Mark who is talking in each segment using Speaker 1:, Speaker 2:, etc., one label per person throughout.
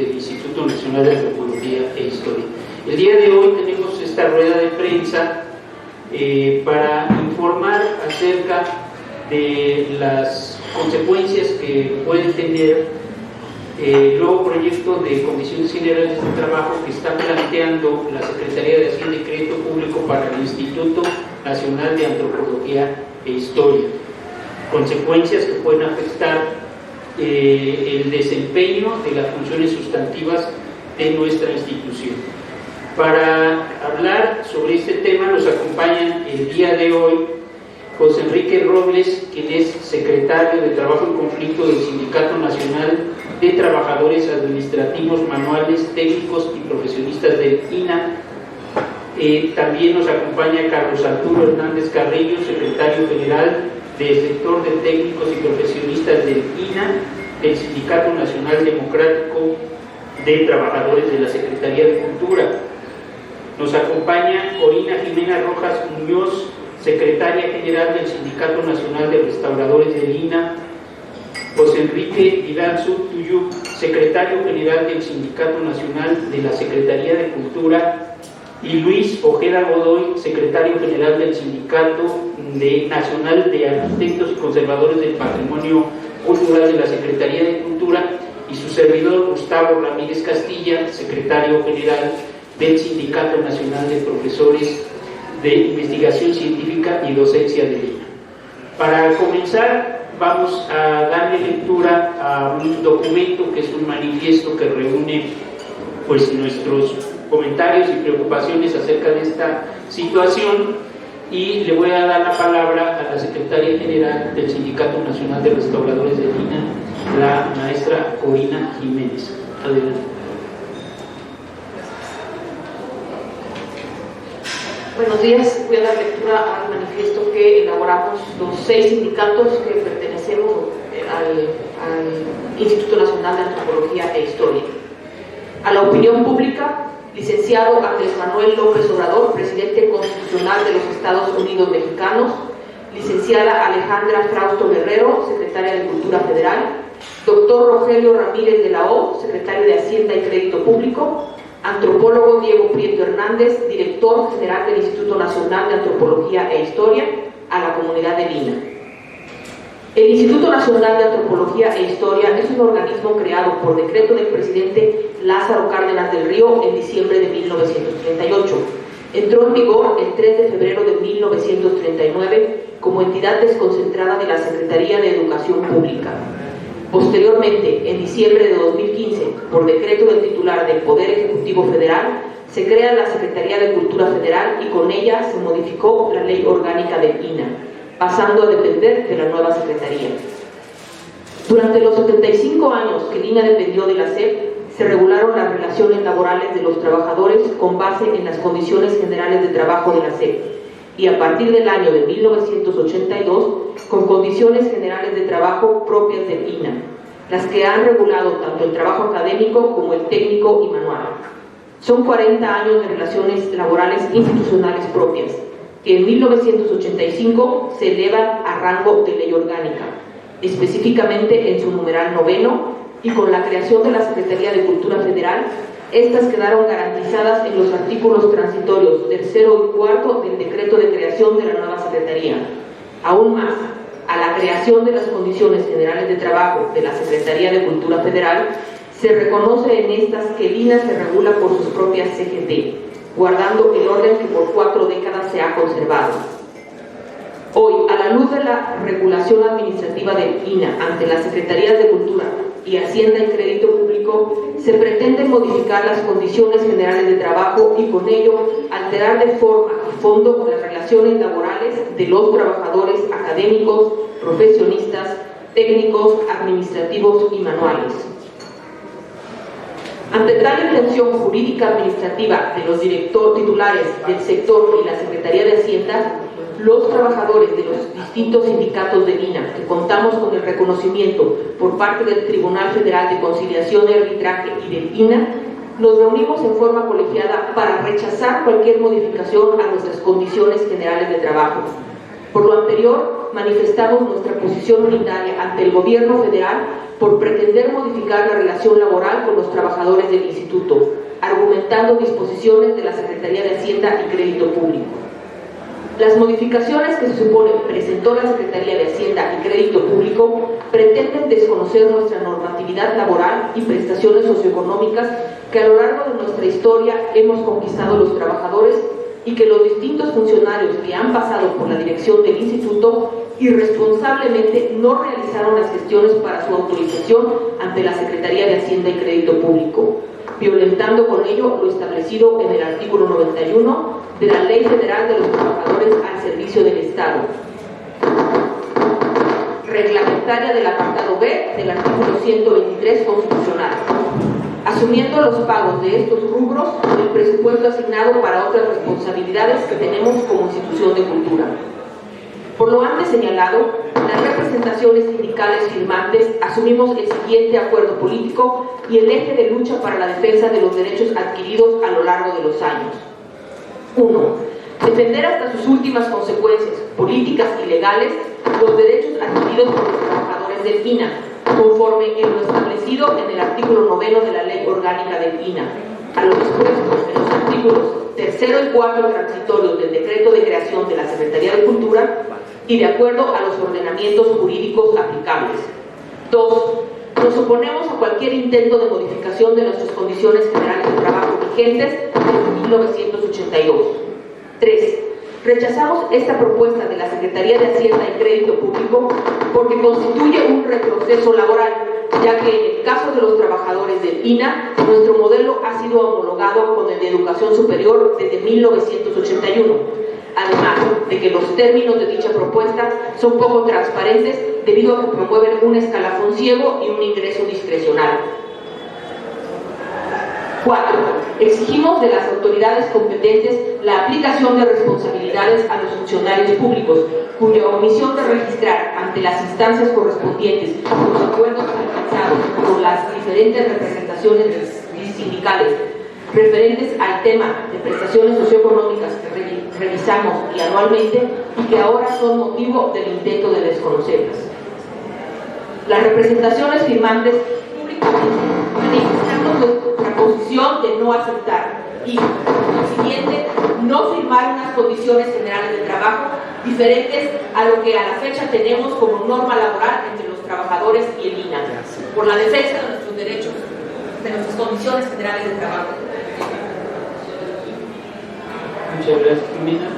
Speaker 1: del Instituto Nacional de Antropología e Historia. El día de hoy tenemos esta rueda de prensa para informar acerca de las consecuencias que puede tener el nuevo proyecto de Comisiones Generales de Trabajo que está planteando la Secretaría de Hacienda y Crédito Público para el Instituto Nacional de Antropología e Historia. Consecuencias que pueden afectar el desempeño de las funciones sustantivas de nuestra institución. Para hablar sobre este tema nos acompañan el día de hoy José Enrique Robles, quien es secretario de Trabajo en Conflicto del Sindicato Nacional de Trabajadores Administrativos, Manuales, Técnicos y Profesionistas del INA. También nos acompaña Carlos Arturo Hernández Carrillo, secretario general del sector de técnicos y profesionistas del INA, del Sindicato Nacional Democrático de Trabajadores de la Secretaría de Cultura. Nos acompaña Corina Jimena Rojas Muñoz, secretaria general del Sindicato Nacional de Restauradores del INA, José Enrique Iranzu Tuyú, secretario general del Sindicato Nacional de la Secretaría de Cultura, y Luis Ojeda Godoy, secretario general del Sindicato Nacional de Arquitectos y Conservadores del Patrimonio Cultural de la Secretaría de Cultura, y su servidor Gustavo Ramírez Castilla, secretario general del Sindicato Nacional de Profesores de Investigación Científica y Docencia del INA. Para comenzar, vamos a darle lectura a un documento que es un manifiesto que reúne pues nuestros comentarios y preocupaciones acerca de esta situación, y le voy a dar la palabra a la secretaria general del Sindicato Nacional de Restauradores del INA, la maestra Corina Jiménez. Adelante.
Speaker 2: Buenos días, voy a dar lectura al manifiesto que elaboramos los 6 sindicatos que pertenecemos al Instituto Nacional de Antropología e Historia. A la opinión pública, licenciado Andrés Manuel López Obrador, presidente constitucional de los Estados Unidos mexicanos; licenciada Alejandra Frausto Guerrero, secretaria de Cultura Federal; doctor Rogelio Ramírez de la O, secretario de Hacienda y Crédito Público; antropólogo Diego Prieto Hernández, director general del Instituto Nacional de Antropología e Historia; a la comunidad del INA. El Instituto Nacional de Antropología e Historia es un organismo creado por decreto del presidente Lázaro Cárdenas del Río en diciembre de 1938. Entró en vigor el 3 de febrero de 1939 como entidad desconcentrada de la Secretaría de Educación Pública. Posteriormente, en diciembre de 2015, por decreto del titular del Poder Ejecutivo Federal, se crea la Secretaría de Cultura Federal y con ella se modificó la Ley Orgánica del INA, pasando a depender de la nueva Secretaría. Durante los 75 años que el INA dependió de la SEP, se regularon las relaciones laborales de los trabajadores con base en las condiciones generales de trabajo de la SEP, y a partir del año de 1982, con condiciones generales de trabajo propias del INA, las que han regulado tanto el trabajo académico como el técnico y manual. Son 40 años de relaciones laborales institucionales propias, que en 1985 se elevan a rango de ley orgánica, específicamente en su numeral 9, y con la creación de la Secretaría de Cultura Federal, estas quedaron garantizadas en los artículos transitorios 3 y 4 del decreto de creación de la nueva Secretaría. Aún más, a la creación de las condiciones generales de trabajo de la Secretaría de Cultura Federal, se reconoce en estas que el INA se regula por sus propias CGT, guardando el orden que por 4 décadas se ha conservado. Hoy, a la luz de la regulación administrativa del INA ante las Secretarías de Cultura y Hacienda y Crédito Público, se pretende modificar las condiciones generales de trabajo y con ello alterar de forma y fondo las relaciones laborales de los trabajadores académicos, profesionistas, técnicos, administrativos y manuales. Ante tal intención jurídica administrativa de los titulares del sector y la Secretaría de Hacienda, los trabajadores de los distintos sindicatos del INA, que contamos con el reconocimiento por parte del Tribunal Federal de Conciliación y Arbitraje y del INA, nos reunimos en forma colegiada para rechazar cualquier modificación a nuestras condiciones generales de trabajo. Por lo anterior, manifestamos nuestra posición unitaria ante el Gobierno federal por pretender modificar la relación laboral con los trabajadores del instituto, argumentando disposiciones de la Secretaría de Hacienda y Crédito Público. Las modificaciones que se supone presentó la Secretaría de Hacienda y Crédito Público pretenden desconocer nuestra normatividad laboral y prestaciones socioeconómicas que a lo largo de nuestra historia hemos conquistado los trabajadores y que los distintos funcionarios que han pasado por la dirección del instituto irresponsablemente no realizaron las gestiones para su autorización ante la Secretaría de Hacienda y Crédito Público, violentando con ello lo establecido en el artículo 91 de la Ley Federal de los Trabajadores al Servicio del Estado, reglamentaria del apartado B del artículo 123 constitucional, asumiendo los pagos de estos rubros del presupuesto asignado para otras responsabilidades que tenemos como institución de cultura. Por lo antes señalado, las representaciones sindicales firmantes asumimos el siguiente acuerdo político y el eje de lucha para la defensa de los derechos adquiridos a lo largo de los años. 1. Defender hasta sus últimas consecuencias políticas y legales los derechos adquiridos por los trabajadores del INAH, conforme en lo establecido en el artículo 9 de la Ley Orgánica del INAH, a lo dispuesto en los artículos 3 y 4 transitorios del Decreto de Creación de la Secretaría de Cultura y de acuerdo a los ordenamientos jurídicos aplicables. 2. Nos oponemos a cualquier intento de modificación de nuestras condiciones generales de trabajo vigentes desde 1982. 3. Rechazamos esta propuesta de la Secretaría de Hacienda y Crédito Público porque constituye un retroceso laboral, ya que en el caso de los trabajadores del INAH, nuestro modelo ha sido homologado con el de educación superior desde 1981, además de que los términos de dicha propuesta son poco transparentes debido a que promueven un escalafón ciego y un ingreso discrecional. 4. Exigimos de las autoridades competentes la aplicación de responsabilidades a los funcionarios públicos, cuya omisión de registrar ante las instancias correspondientes los acuerdos alcanzados con las diferentes representaciones sindicales referentes al tema de prestaciones socioeconómicas que revisamos y anualmente y que ahora son motivo del intento de desconocerlas. Las representaciones firmantes públicamente manifestando nuestra posición de no aceptar y, por consiguiente, no firmar unas condiciones generales de trabajo diferentes a lo que a la fecha tenemos como norma laboral entre los trabajadores y el INAH, por la defensa de nuestros derechos, de nuestras condiciones generales de trabajo.
Speaker 1: Muchas gracias, Mina.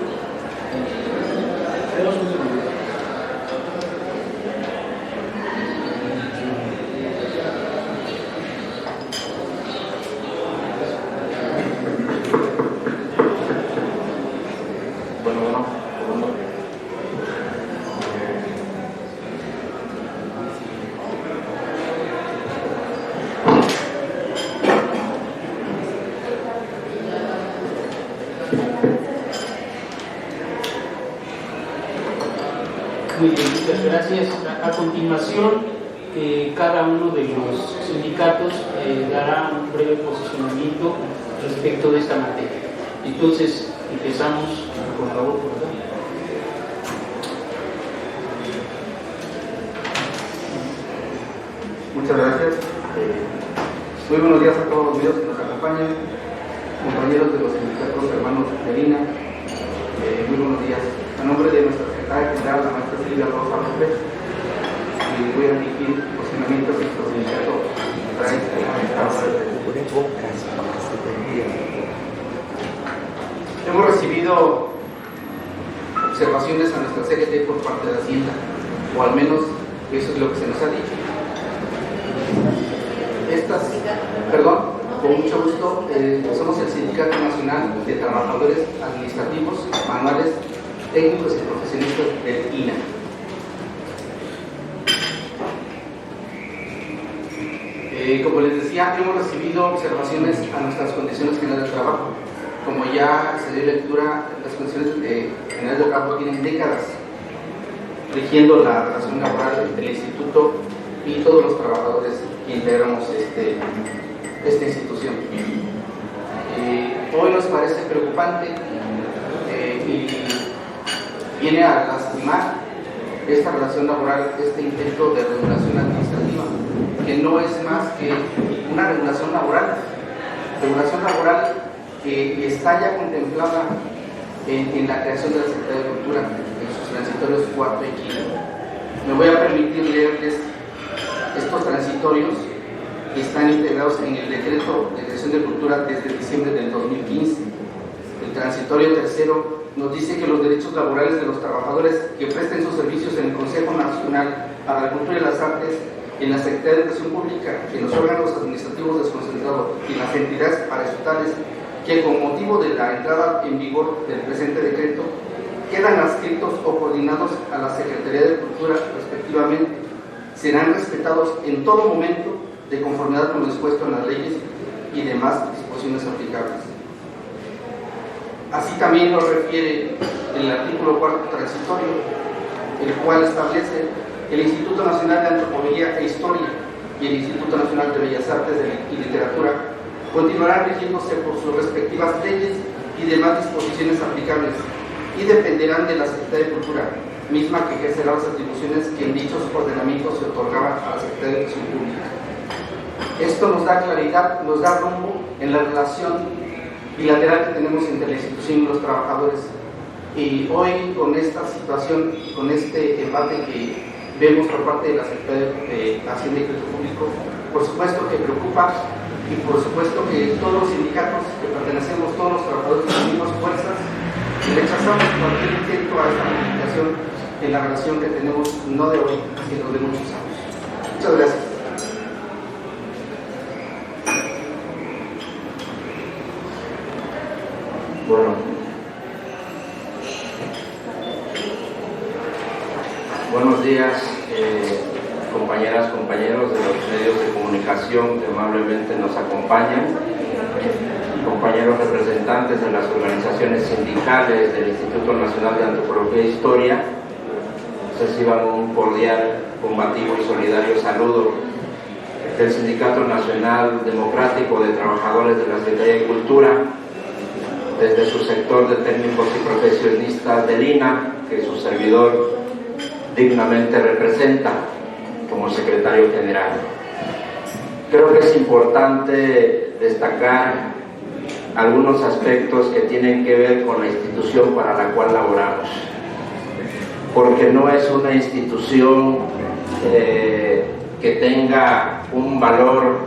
Speaker 1: Muy bien, muchas gracias. A continuación, cada uno de los sindicatos dará un breve posicionamiento respecto de esta materia. Entonces, empezamos, por favor, por favor.
Speaker 3: Muchas gracias. Muy buenos días a todos los videos que nos acompañan, compañeros de los sindicatos hermanos de Lina. Muy buenos días. A nombre de nuestra secretaria general, la maestra Silvia Rosa López, voy a dirigir posicionamientos que nuestro sindicato trae a esta hora. Hemos recibido observaciones a nuestra CGT por parte de Hacienda, o al menos eso es lo que se nos ha dicho. Con mucho gusto, somos el Sindicato Nacional de Trabajadores Administrativos, Manuales, Técnicos y Profesionistas del INAH. Como les decía, hemos recibido observaciones a nuestras condiciones generales de trabajo. Como ya se dio lectura, las condiciones generales de trabajo tienen décadas rigiendo la relación laboral del instituto y todos los trabajadores que integramos esta institución. Hoy nos parece preocupante y viene a lastimar esta relación laboral, este intento de regulación administrativa que no es más que una regulación laboral que está ya contemplada en la creación de la Secretaría de Cultura, en sus transitorios 4 y 5. Me voy a permitir leerles estos transitorios que están integrados en el decreto de creación de cultura desde diciembre del 2015. El transitorio tercero nos dice que los derechos laborales de los trabajadores que presten sus servicios en el Consejo Nacional para la Cultura y las Artes, en la Secretaría de Educación Pública, en los órganos administrativos desconcentrados y en las entidades paraestatales que con motivo de la entrada en vigor del presente decreto quedan adscritos o coordinados a la Secretaría de Cultura respectivamente, serán respetados en todo momento de conformidad con lo dispuesto en las leyes y demás disposiciones aplicables. Así también lo refiere el artículo 4 transitorio, el cual establece que el Instituto Nacional de Antropología e Historia y el Instituto Nacional de Bellas Artes y Literatura continuarán rigiéndose por sus respectivas leyes y demás disposiciones aplicables y dependerán de la Secretaría de Cultura, misma que ejercerá las atribuciones que en dichos ordenamientos se otorgaban a la Secretaría de Educación Pública. Esto nos da claridad, nos da rumbo en la relación bilateral que tenemos entre la institución y los trabajadores. Y hoy, con esta situación, con este embate que vemos por parte de la Secretaría de Hacienda y Crédito Público, por supuesto que preocupa, y por supuesto que todos los sindicatos que pertenecemos, todos los trabajadores que unimos fuerzas, rechazamos cualquier intento a esta modificación en la relación que tenemos, no de hoy, sino de muchos años. Muchas gracias.
Speaker 4: Bueno, buenos días, compañeras, compañeros de los medios de comunicación que amablemente nos acompañan, compañeros representantes de las organizaciones sindicales del Instituto Nacional de Antropología e Historia. Reciban un cordial, combativo y solidario saludo del Sindicato Nacional Democrático de Trabajadores de la Secretaría de Cultura, desde su sector de técnicos y profesionistas del INA, que su servidor dignamente representa como secretario general. Creo que es importante destacar algunos aspectos que tienen que ver con la institución para la cual laboramos, porque no es una institución que tenga un valor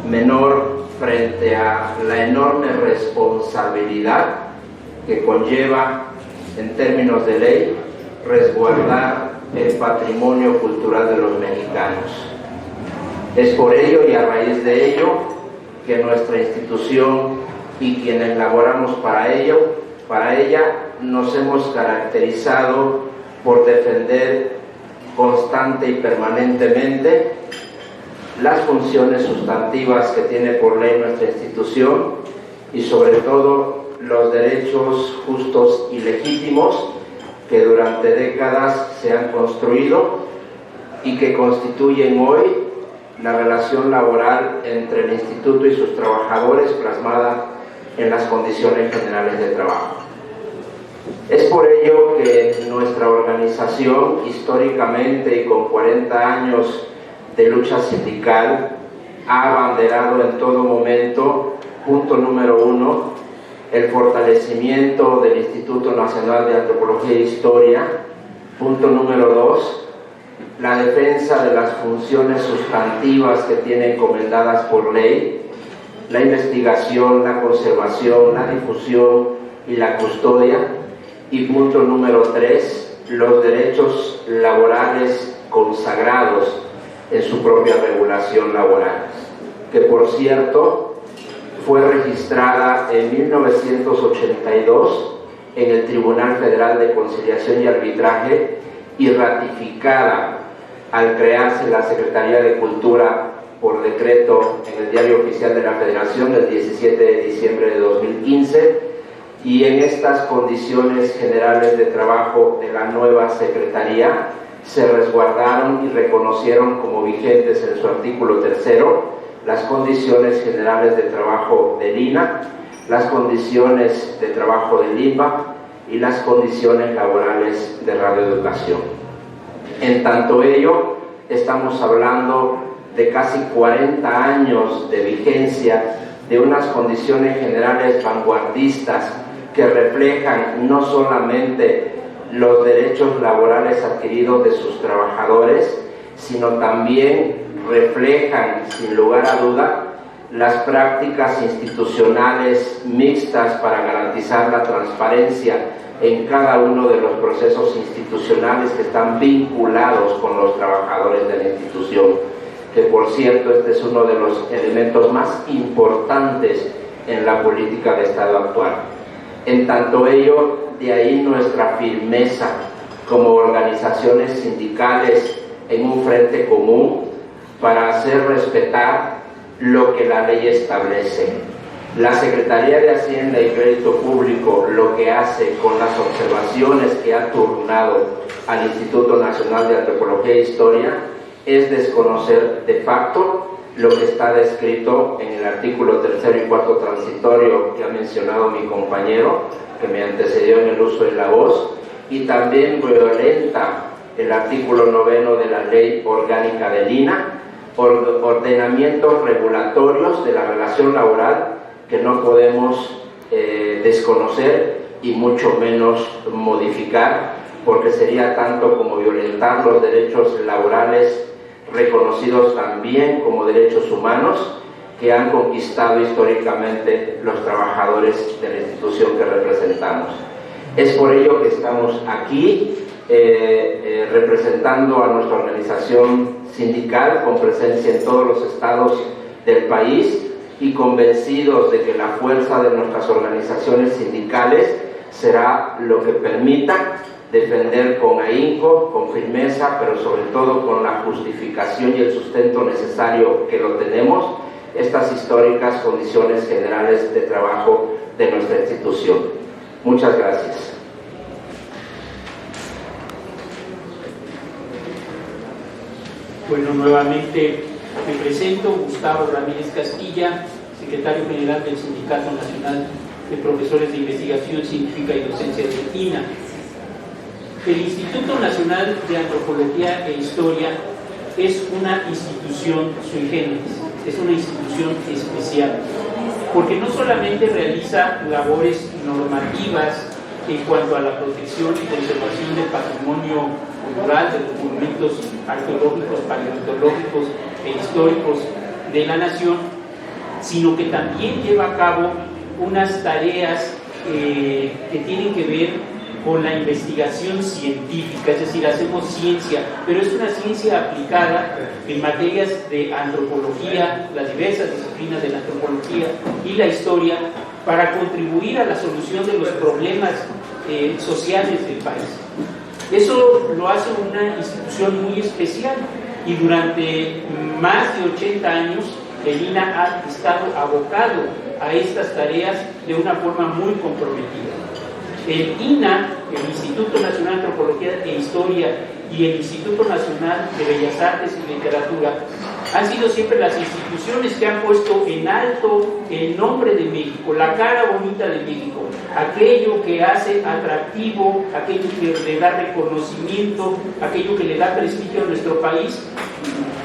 Speaker 4: menor frente a la enorme responsabilidad que conlleva, en términos de ley, resguardar el patrimonio cultural de los mexicanos. Es por ello y a raíz de ello que nuestra institución y quienes laboramos para ella, nos hemos caracterizado por defender constante y permanentemente las funciones sustantivas que tiene por ley nuestra institución y sobre todo los derechos justos y legítimos que durante décadas se han construido y que constituyen hoy la relación laboral entre el instituto y sus trabajadores plasmada en las condiciones generales de trabajo. Es por ello que nuestra organización, históricamente y con 40 años de lucha sindical, ha abanderado en todo momento, punto número 1, el fortalecimiento del Instituto Nacional de Antropología e Historia, punto número 2, la defensa de las funciones sustantivas que tiene encomendadas por ley, la investigación, la conservación, la difusión y la custodia, y punto número 3, los derechos laborales consagrados en su propia regulación laboral, que por cierto fue registrada en 1982 en el Tribunal Federal de Conciliación y Arbitraje y ratificada al crearse la Secretaría de Cultura por decreto en el Diario Oficial de la Federación el 17 de diciembre de 2015, y en estas condiciones generales de trabajo de la nueva Secretaría se resguardaron y reconocieron como vigentes en su artículo 3 las condiciones generales de trabajo del INA, las condiciones de trabajo del INBA y las condiciones laborales de radioeducación. En tanto ello, estamos hablando de casi 40 años de vigencia, de unas condiciones generales vanguardistas que reflejan no solamente los derechos laborales adquiridos de sus trabajadores, sino también reflejan, sin lugar a duda, las prácticas institucionales mixtas para garantizar la transparencia en cada uno de los procesos institucionales que están vinculados con los trabajadores de la institución, que por cierto este es uno de los elementos más importantes en la política de Estado actual. En tanto ello, de ahí nuestra firmeza como organizaciones sindicales en un frente común para hacer respetar lo que la ley establece. La Secretaría de Hacienda y Crédito Público lo que hace con las observaciones que ha turnado al Instituto Nacional de Antropología e Historia es desconocer de facto lo que está descrito en el artículo 3 y 4 transitorio que ha mencionado mi compañero, que me antecedió en el uso de la voz, y también violenta el artículo 9 de la Ley Orgánica del INAH, ordenamientos regulatorios de la relación laboral que no podemos desconocer y mucho menos modificar, porque sería tanto como violentar los derechos laborales reconocidos también como derechos humanos que han conquistado históricamente los trabajadores de la institución que representamos. Es por ello que estamos aquí representando a nuestra organización sindical con presencia en todos los estados del país y convencidos de que la fuerza de nuestras organizaciones sindicales será lo que permita defender con ahínco, con firmeza, pero sobre todo con la justificación y el sustento necesario que lo tenemos, estas históricas condiciones generales de trabajo de nuestra institución. Muchas gracias.
Speaker 1: Bueno, nuevamente me presento, Gustavo Ramírez Castilla, secretario general del Sindicato Nacional de Profesores de Investigación Científica y Docencia de INAH. El Instituto Nacional de Antropología e Historia es una institución sui generis, es una institución especial, porque no solamente realiza labores normativas en cuanto a la protección y conservación del patrimonio cultural, de los monumentos arqueológicos, paleontológicos e históricos de la nación, sino que también lleva a cabo unas tareas que tienen que ver con la investigación científica, es decir, hacemos ciencia, pero es una ciencia aplicada en materias de antropología, las diversas disciplinas de la antropología y la historia, para contribuir a la solución de los problemas sociales del país. Eso lo hace una institución muy especial y durante más de 80 años el INAH ha estado abocado a estas tareas de una forma muy comprometida. El INAH, el Instituto Nacional de Antropología e Historia y el Instituto Nacional de Bellas Artes y Literatura han sido siempre las instituciones que han puesto en alto el nombre de México, la cara bonita de México, aquello que hace atractivo, aquello que le da reconocimiento, aquello que le da prestigio a nuestro país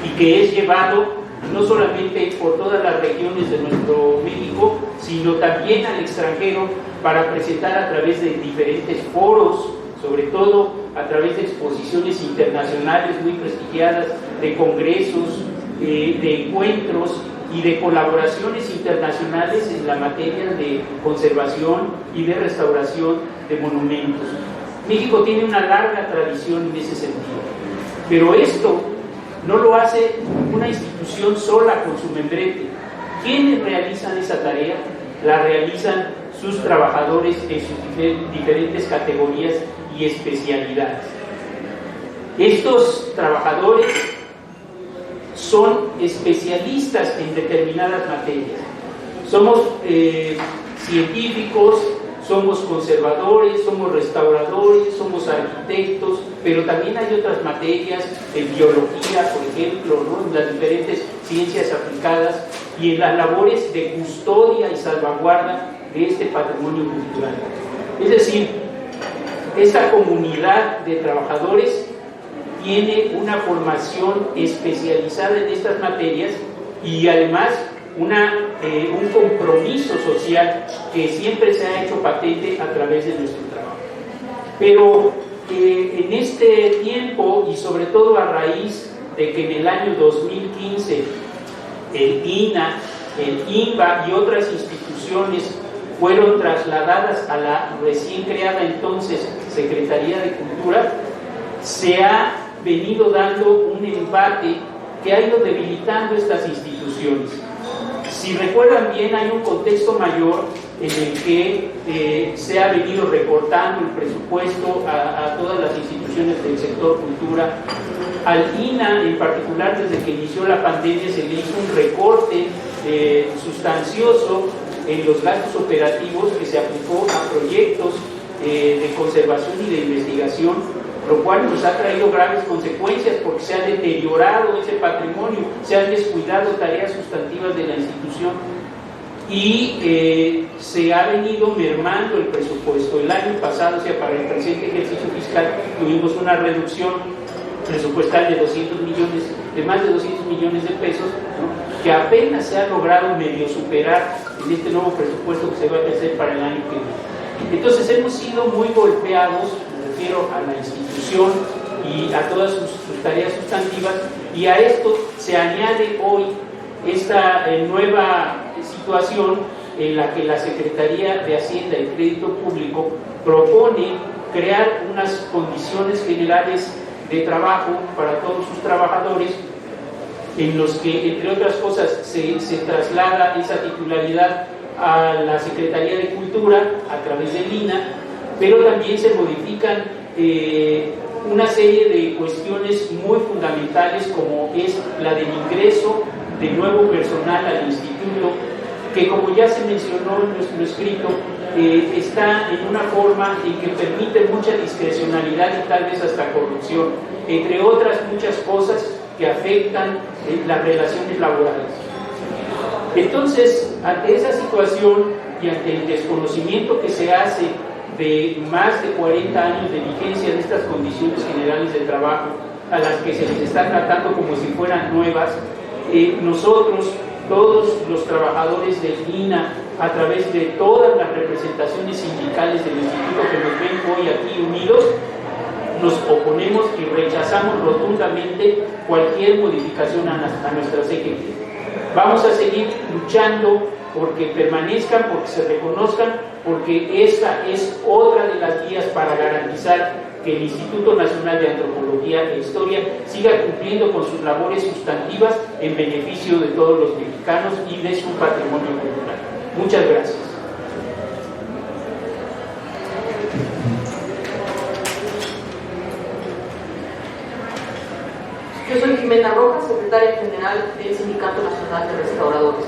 Speaker 1: y que es llevado no solamente por todas las regiones de nuestro México, sino también al extranjero para presentar a través de diferentes foros, sobre todo a través de exposiciones internacionales muy prestigiadas, de congresos, de encuentros y de colaboraciones internacionales en la materia de conservación y de restauración de monumentos. México tiene una larga tradición en ese sentido, pero esto no lo hace una institución sola con su membrete. ¿Quiénes realizan esa tarea? La realizan sus trabajadores en sus diferentes categorías y especialidades. Estos trabajadores son especialistas en determinadas materias. Somos científicos, somos conservadores, somos restauradores, somos arquitectos, pero también hay otras materias en biología, por ejemplo, ¿no? En las diferentes ciencias aplicadas y en las labores de custodia y salvaguarda de este patrimonio cultural. Es decir, esta comunidad de trabajadores tiene una formación especializada en estas materias y además un compromiso social que siempre se ha hecho patente a través de nuestro trabajo. Pero en este tiempo, y sobre todo a raíz de que en el año 2015 el INA, el INBA y otras instituciones fueron trasladadas a la recién creada entonces Secretaría de Cultura, se ha venido dando un embate que ha ido debilitando estas instituciones. Si recuerdan bien, hay un contexto mayor en el que se ha venido recortando el presupuesto a todas las instituciones del sector cultura. Al INA en particular, desde que inició la pandemia, se le hizo un recorte sustancioso en los gastos operativos que se aplicó a proyectos de conservación y de investigación, lo cual nos ha traído graves consecuencias porque se ha deteriorado ese patrimonio, se han descuidado tareas sustantivas de la institución y se ha venido mermando el presupuesto. El año pasado, o sea, para el presente ejercicio fiscal, tuvimos una reducción presupuestal de más de 200 millones de pesos, ¿no?, que apenas se ha logrado medio superar en este nuevo presupuesto que se va a hacer para el año que viene. Entonces hemos sido muy golpeados, me refiero a la institución y a todas sus tareas sustantivas, y a esto se añade hoy esta nueva situación en la que la Secretaría de Hacienda y Crédito Público propone crear unas condiciones generales de trabajo para todos sus trabajadores, en los que, entre otras cosas, se traslada esa titularidad a la Secretaría de Cultura a través del INA, pero también se modifican una serie de cuestiones muy fundamentales, como es la del ingreso de nuevo personal al instituto, que, como ya se mencionó en nuestro escrito, está en una forma en que permite mucha discrecionalidad y tal vez hasta corrupción, entre otras muchas cosas que afectan las relaciones laborales. Entonces, ante esa situación y ante el desconocimiento que se hace de más de 40 años de vigencia de estas condiciones generales de trabajo, a las que se les está tratando como si fueran nuevas, nosotros, todos los trabajadores del INA, a través de todas las representaciones sindicales del instituto que nos ven hoy aquí unidos, nos oponemos y rechazamos rotundamente cualquier modificación a nuestra CGT. Vamos a seguir luchando porque permanezcan, porque se reconozcan, porque esta es otra de las vías para garantizar que el Instituto Nacional de Antropología e Historia siga cumpliendo con sus labores sustantivas en beneficio de todos los mexicanos y de su patrimonio cultural. Muchas gracias.
Speaker 2: Yo soy Jimena Rojas, secretaria general del Sindicato Nacional de Restauradores.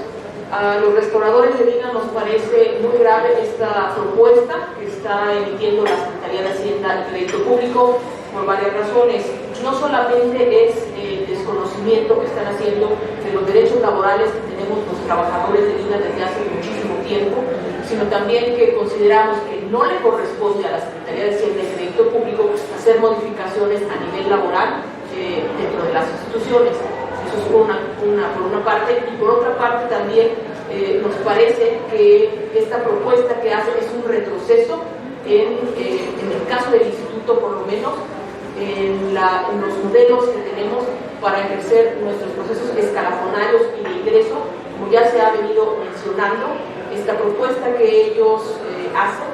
Speaker 2: A los restauradores de Lina nos parece muy grave esta propuesta que está emitiendo la Secretaría de Hacienda y Crédito Público por varias razones. No solamente es el desconocimiento que están haciendo de los derechos laborales que tenemos los trabajadores de Lina desde hace muchísimo tiempo, sino también que consideramos que no le corresponde a la Secretaría de Hacienda y Crédito Público hacer modificaciones a nivel laboral dentro de las instituciones. Eso es por una parte, y por otra parte también nos parece que esta propuesta que hace es un retroceso en el caso del instituto, por lo menos en los modelos que tenemos para ejercer nuestros procesos escalafonarios y de ingreso. Como ya se ha venido mencionando, esta propuesta que ellos hacen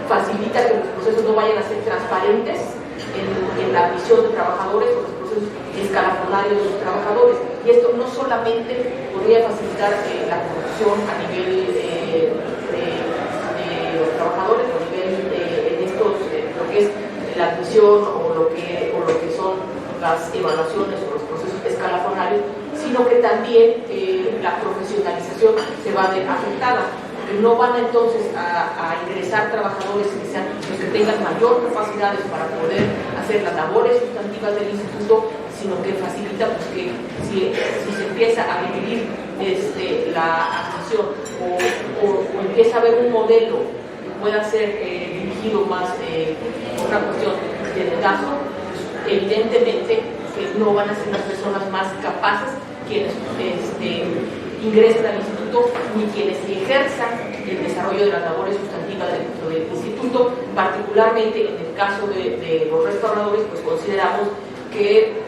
Speaker 2: facilita que los procesos no vayan a ser transparentes en la admisión de trabajadores o los procesos escalafonarios de los trabajadores, y esto no solamente podría facilitar la corrupción a nivel de los trabajadores, a nivel en estos, lo que es la admisión o lo que son las evaluaciones o los procesos escalafonarios, sino que también la profesionalización se va a ver afectada. No van entonces a ingresar trabajadores que sean los que tengan mayor capacidades para poder hacer las labores sustantivas del instituto, sino que facilita pues, que si se empieza a dividir la admisión o empieza a haber un modelo que pueda ser dirigido más por una cuestión de gasto, pues, evidentemente que no van a ser las personas más capaces quienes ingresen al instituto ni quienes ejerzan el desarrollo de las labores sustantivas dentro del instituto. Particularmente en el caso de los restauradores, pues consideramos que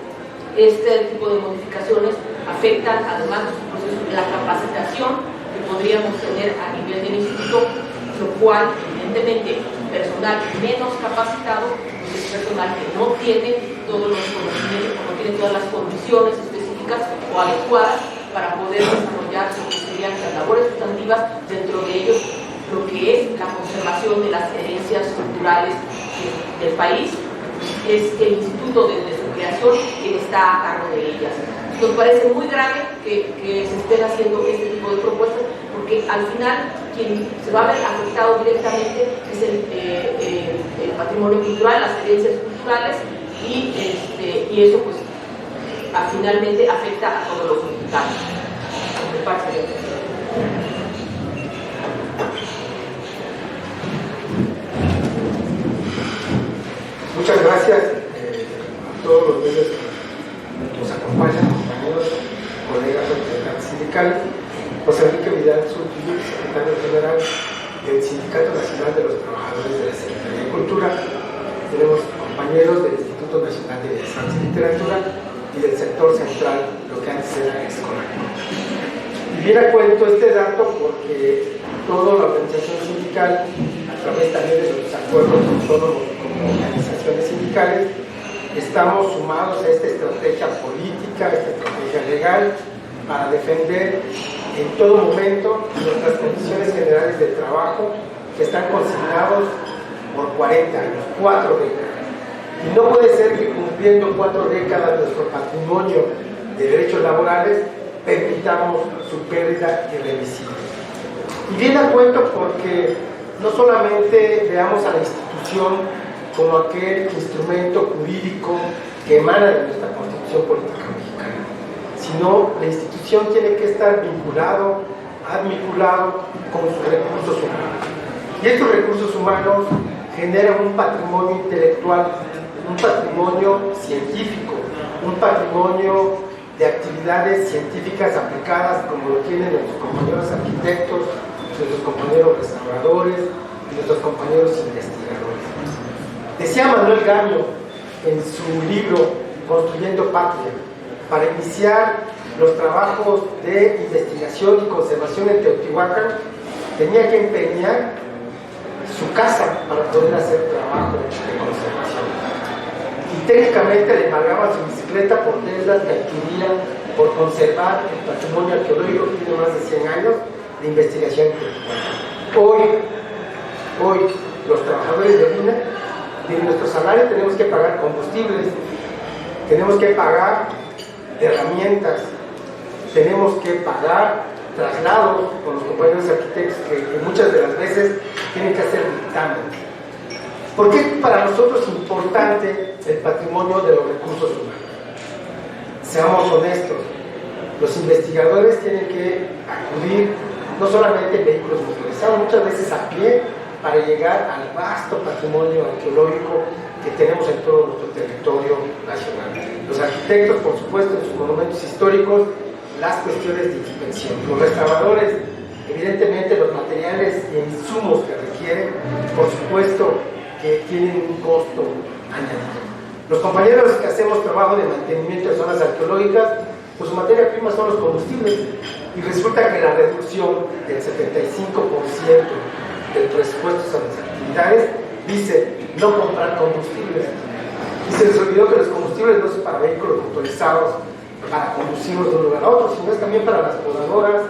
Speaker 2: este tipo de modificaciones afectan, además de su proceso, la capacitación que podríamos tener a nivel del instituto, lo cual evidentemente personal menos capacitado pues es personal que no tiene todos los conocimientos, no tiene todas las condiciones específicas o adecuadas para poder desarrollar lo que serían las labores sustantivas, dentro de ellos lo que es la conservación de las herencias culturales del país. Es el instituto desde su creación quien está a cargo de ellas. Nos parece muy grave que se estén haciendo este tipo de propuestas, porque al final quien se va a ver afectado directamente es el patrimonio cultural, las herencias culturales, y eso pues finalmente afecta a todos los mexicanos. Me parece bien.
Speaker 5: Muchas gracias a todos los medios que nos acompañan, compañeros, colegas, representantes sindicales. José Enrique Vidal Surquillo, secretario general del Sindicato Nacional de los Trabajadores de la Secretaría de Cultura. Tenemos compañeros del Instituto Nacional de Bellas Artes y Literatura y del sector central, lo que antes era escolar. Y viene a cuento este dato porque toda la organización sindical, a través también de los acuerdos autónomos como organizaciones sindicales, estamos sumados a esta estrategia política, esta estrategia legal, para defender en todo momento nuestras condiciones generales de trabajo que están consignados por 40 años, 4 décadas. Y no puede ser que cumpliendo 4 décadas nuestro patrimonio de derechos laborales permitamos su pérdida irreversible. Y viene a cuento porque no solamente veamos a la institución como aquel instrumento jurídico que emana de nuestra Constitución Política Mexicana, sino la institución tiene que estar vinculado con sus recursos humanos. Y estos recursos humanos generan un patrimonio intelectual, un patrimonio científico, un patrimonio de actividades científicas aplicadas, como lo tienen nuestros compañeros arquitectos, nuestros compañeros restauradores y nuestros compañeros investigadores. Decía Manuel Gamio en su libro Construyendo Patria, para iniciar los trabajos de investigación y conservación en Teotihuacán, tenía que empeñar su casa para poder hacer trabajo de conservación. Y técnicamente le pagaban su bicicleta por deudas que adquirían por conservar el patrimonio arqueológico que tiene más de 100 años de investigación en Teotihuacán. Hoy los trabajadores de mina, de nuestro salario tenemos que pagar combustibles, tenemos que pagar herramientas, tenemos que pagar traslados con los compañeros arquitectos que muchas de las veces tienen que hacer dictamen. ¿Por qué para nosotros es importante el patrimonio de los recursos humanos? Seamos honestos, los investigadores tienen que acudir no solamente en vehículos motorizados, muchas veces a pie, para llegar al vasto patrimonio arqueológico que tenemos en todo nuestro territorio nacional. Los arquitectos, por supuesto, en sus monumentos históricos, las cuestiones de inspección. Los restauradores, evidentemente, los materiales e insumos que requieren, por supuesto, que tienen un costo añadido. Los compañeros que hacemos trabajo de mantenimiento de zonas arqueológicas, pues su materia prima son los combustibles, y resulta que la reducción del 75% del presupuesto a las actividades dice no comprar combustibles, y se les olvidó que los combustibles no son para vehículos motorizados para conducirlos de un lugar a otro, sino es también para las podadoras,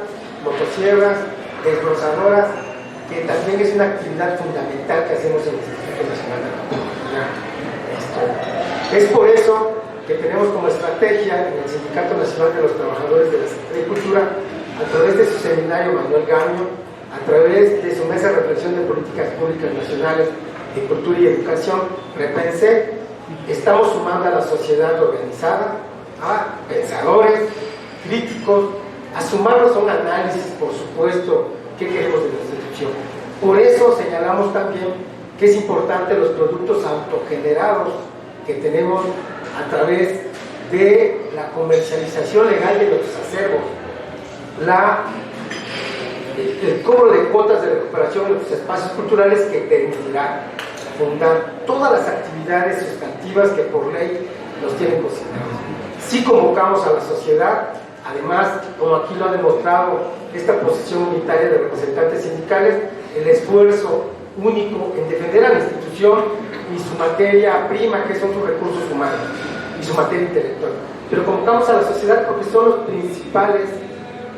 Speaker 5: motosierras, desbrozadoras, que también es una actividad fundamental que hacemos en el Instituto Nacional de la Cultura. Es por eso que tenemos como estrategia en el Sindicato Nacional de los Trabajadores de la Secretaría de Cultura, a través de su seminario Manuel Gamio, a través de su mesa de reflexión de políticas públicas nacionales de cultura y educación, Repensé, estamos sumando a la sociedad organizada, a pensadores, críticos, a sumarnos a un análisis, por supuesto, qué queremos de nuestra institución. Por eso señalamos también que es importante los productos autogenerados que tenemos a través de la comercialización legal de nuestros acervos, el cobro de cuotas de recuperación en los espacios culturales, que permitirá fundar todas las actividades sustantivas que por ley nos tienen consignados. Sí convocamos a la sociedad, además, como aquí lo ha demostrado esta posición unitaria de representantes sindicales, el esfuerzo único en defender a la institución y su materia prima, que son sus recursos humanos y su materia intelectual. Pero convocamos a la sociedad porque son los principales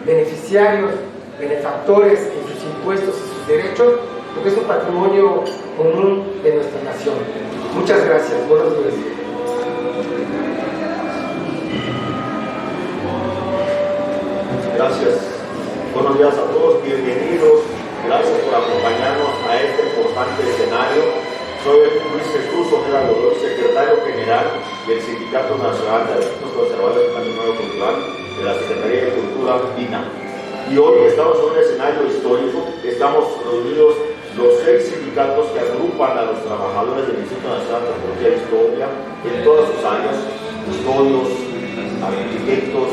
Speaker 5: beneficiarios, benefactores en sus impuestos y sus derechos, porque es un patrimonio común de nuestra nación. Muchas gracias. Buenos días.
Speaker 6: Gracias. Buenos días a todos, bienvenidos. Gracias por acompañarnos a este importante escenario. Soy Luis Jesús Ojeda Godoy, secretario general del Sindicato Nacional de Artistas Conservadores del Patrimonio Cultural de la Secretaría de Cultura, DINA. Y hoy estamos en un escenario histórico. Estamos reunidos los 6 sindicatos que agrupan a los trabajadores del Instituto Nacional de Antropología e Historia en todas sus áreas: custodios, arquitectos,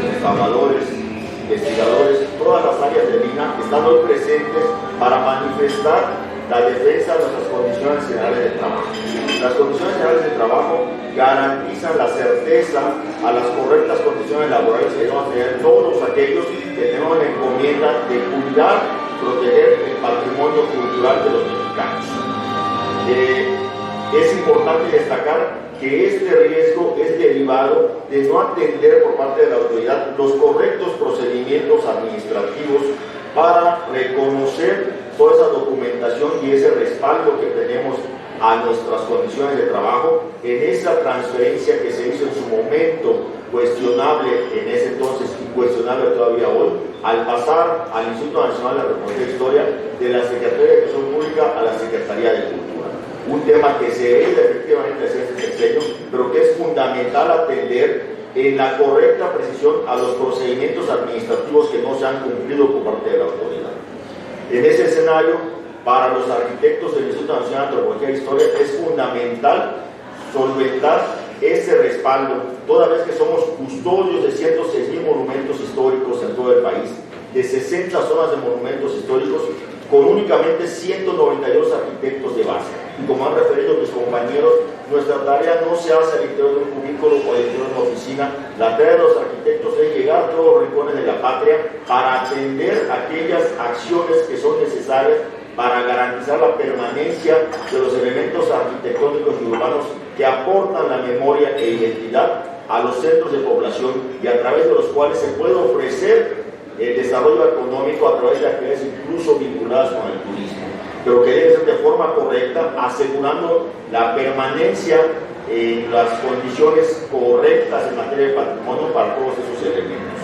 Speaker 6: restauradores, investigadores, todas las áreas de DINA están hoy presentes para manifestar la defensa de nuestras condiciones generales de trabajo. Las condiciones generales de trabajo garantizan la certeza a las correctas condiciones laborales que debemos tener todos aquellos que tenemos la encomienda de cuidar y proteger el patrimonio cultural de los mexicanos. Es importante destacar que este riesgo es derivado de no atender por parte de la autoridad los correctos procedimientos administrativos para reconocer toda esa documentación y ese respaldo que tenemos a nuestras condiciones de trabajo en esa transferencia que se hizo en su momento, cuestionable en ese entonces y cuestionable todavía hoy, al pasar al Instituto Nacional de Antropología e Historia de la Secretaría de Educación Pública a la Secretaría de Cultura. Un tema que se hereda efectivamente hacia este sexenio, pero que es fundamental atender en la correcta precisión a los procedimientos administrativos que no se han cumplido por parte de la autoridad. En ese escenario, para los arquitectos del Instituto Nacional de Antropología e Historia es fundamental solventar ese respaldo, toda vez que somos custodios de 106.000 monumentos históricos en todo el país, de 60 zonas de monumentos históricos, con únicamente 192 arquitectos de base. Y como han referido mis compañeros, nuestra tarea no se hace al interior de un cubículo o al interior de una oficina. La tarea de los arquitectos es llegar a todos los rincones de la patria para atender aquellas acciones que son necesarias para garantizar la permanencia de los elementos arquitectónicos y urbanos que aportan la memoria e identidad a los centros de población y a través de los cuales se puede ofrecer el desarrollo económico a través de actividades incluso vinculadas con el turismo, pero que debe ser de forma correcta, asegurando la permanencia en las condiciones correctas en materia de patrimonio para todos esos elementos.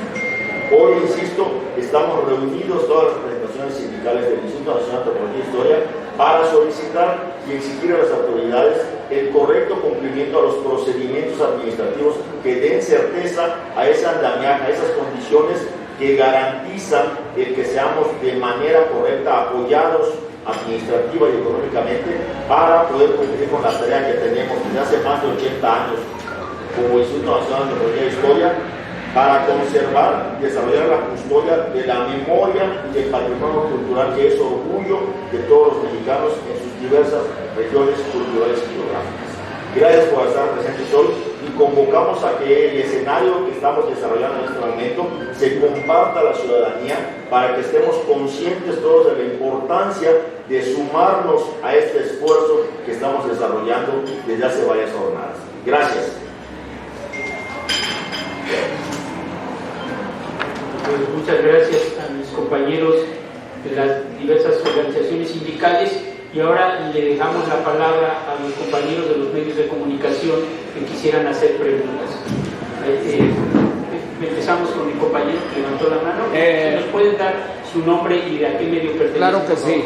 Speaker 6: Hoy, insisto, estamos reunidos todas las representaciones sindicales del Instituto Nacional de Antropología e Historia para solicitar y exigir a las autoridades el correcto cumplimiento a los procedimientos administrativos que den certeza a ese andamiaje, a esas condiciones que garantizan el que seamos de manera correcta apoyados administrativa y económicamente para poder cumplir con la tarea que tenemos desde hace más de 80 años como Instituto Nacional de Antropología e Historia, para conservar y desarrollar la custodia de la memoria y del patrimonio cultural que es orgullo de todos los mexicanos en sus diversas regiones culturales y geográficas. Gracias por estar presentes hoy y convocamos a que el escenario que estamos desarrollando en este momento se comparta a la ciudadanía para que estemos conscientes todos de la importancia de sumarnos a este esfuerzo que estamos desarrollando desde hace varias jornadas. Gracias.
Speaker 1: Pues muchas gracias a mis compañeros de las diversas organizaciones sindicales y ahora le dejamos la palabra a los compañeros de los medios de comunicación que quisieran hacer preguntas. Empezamos con mi compañero que levantó la mano. ¿Nos pueden dar su nombre y de a qué medio pertenece?
Speaker 7: Claro que sí.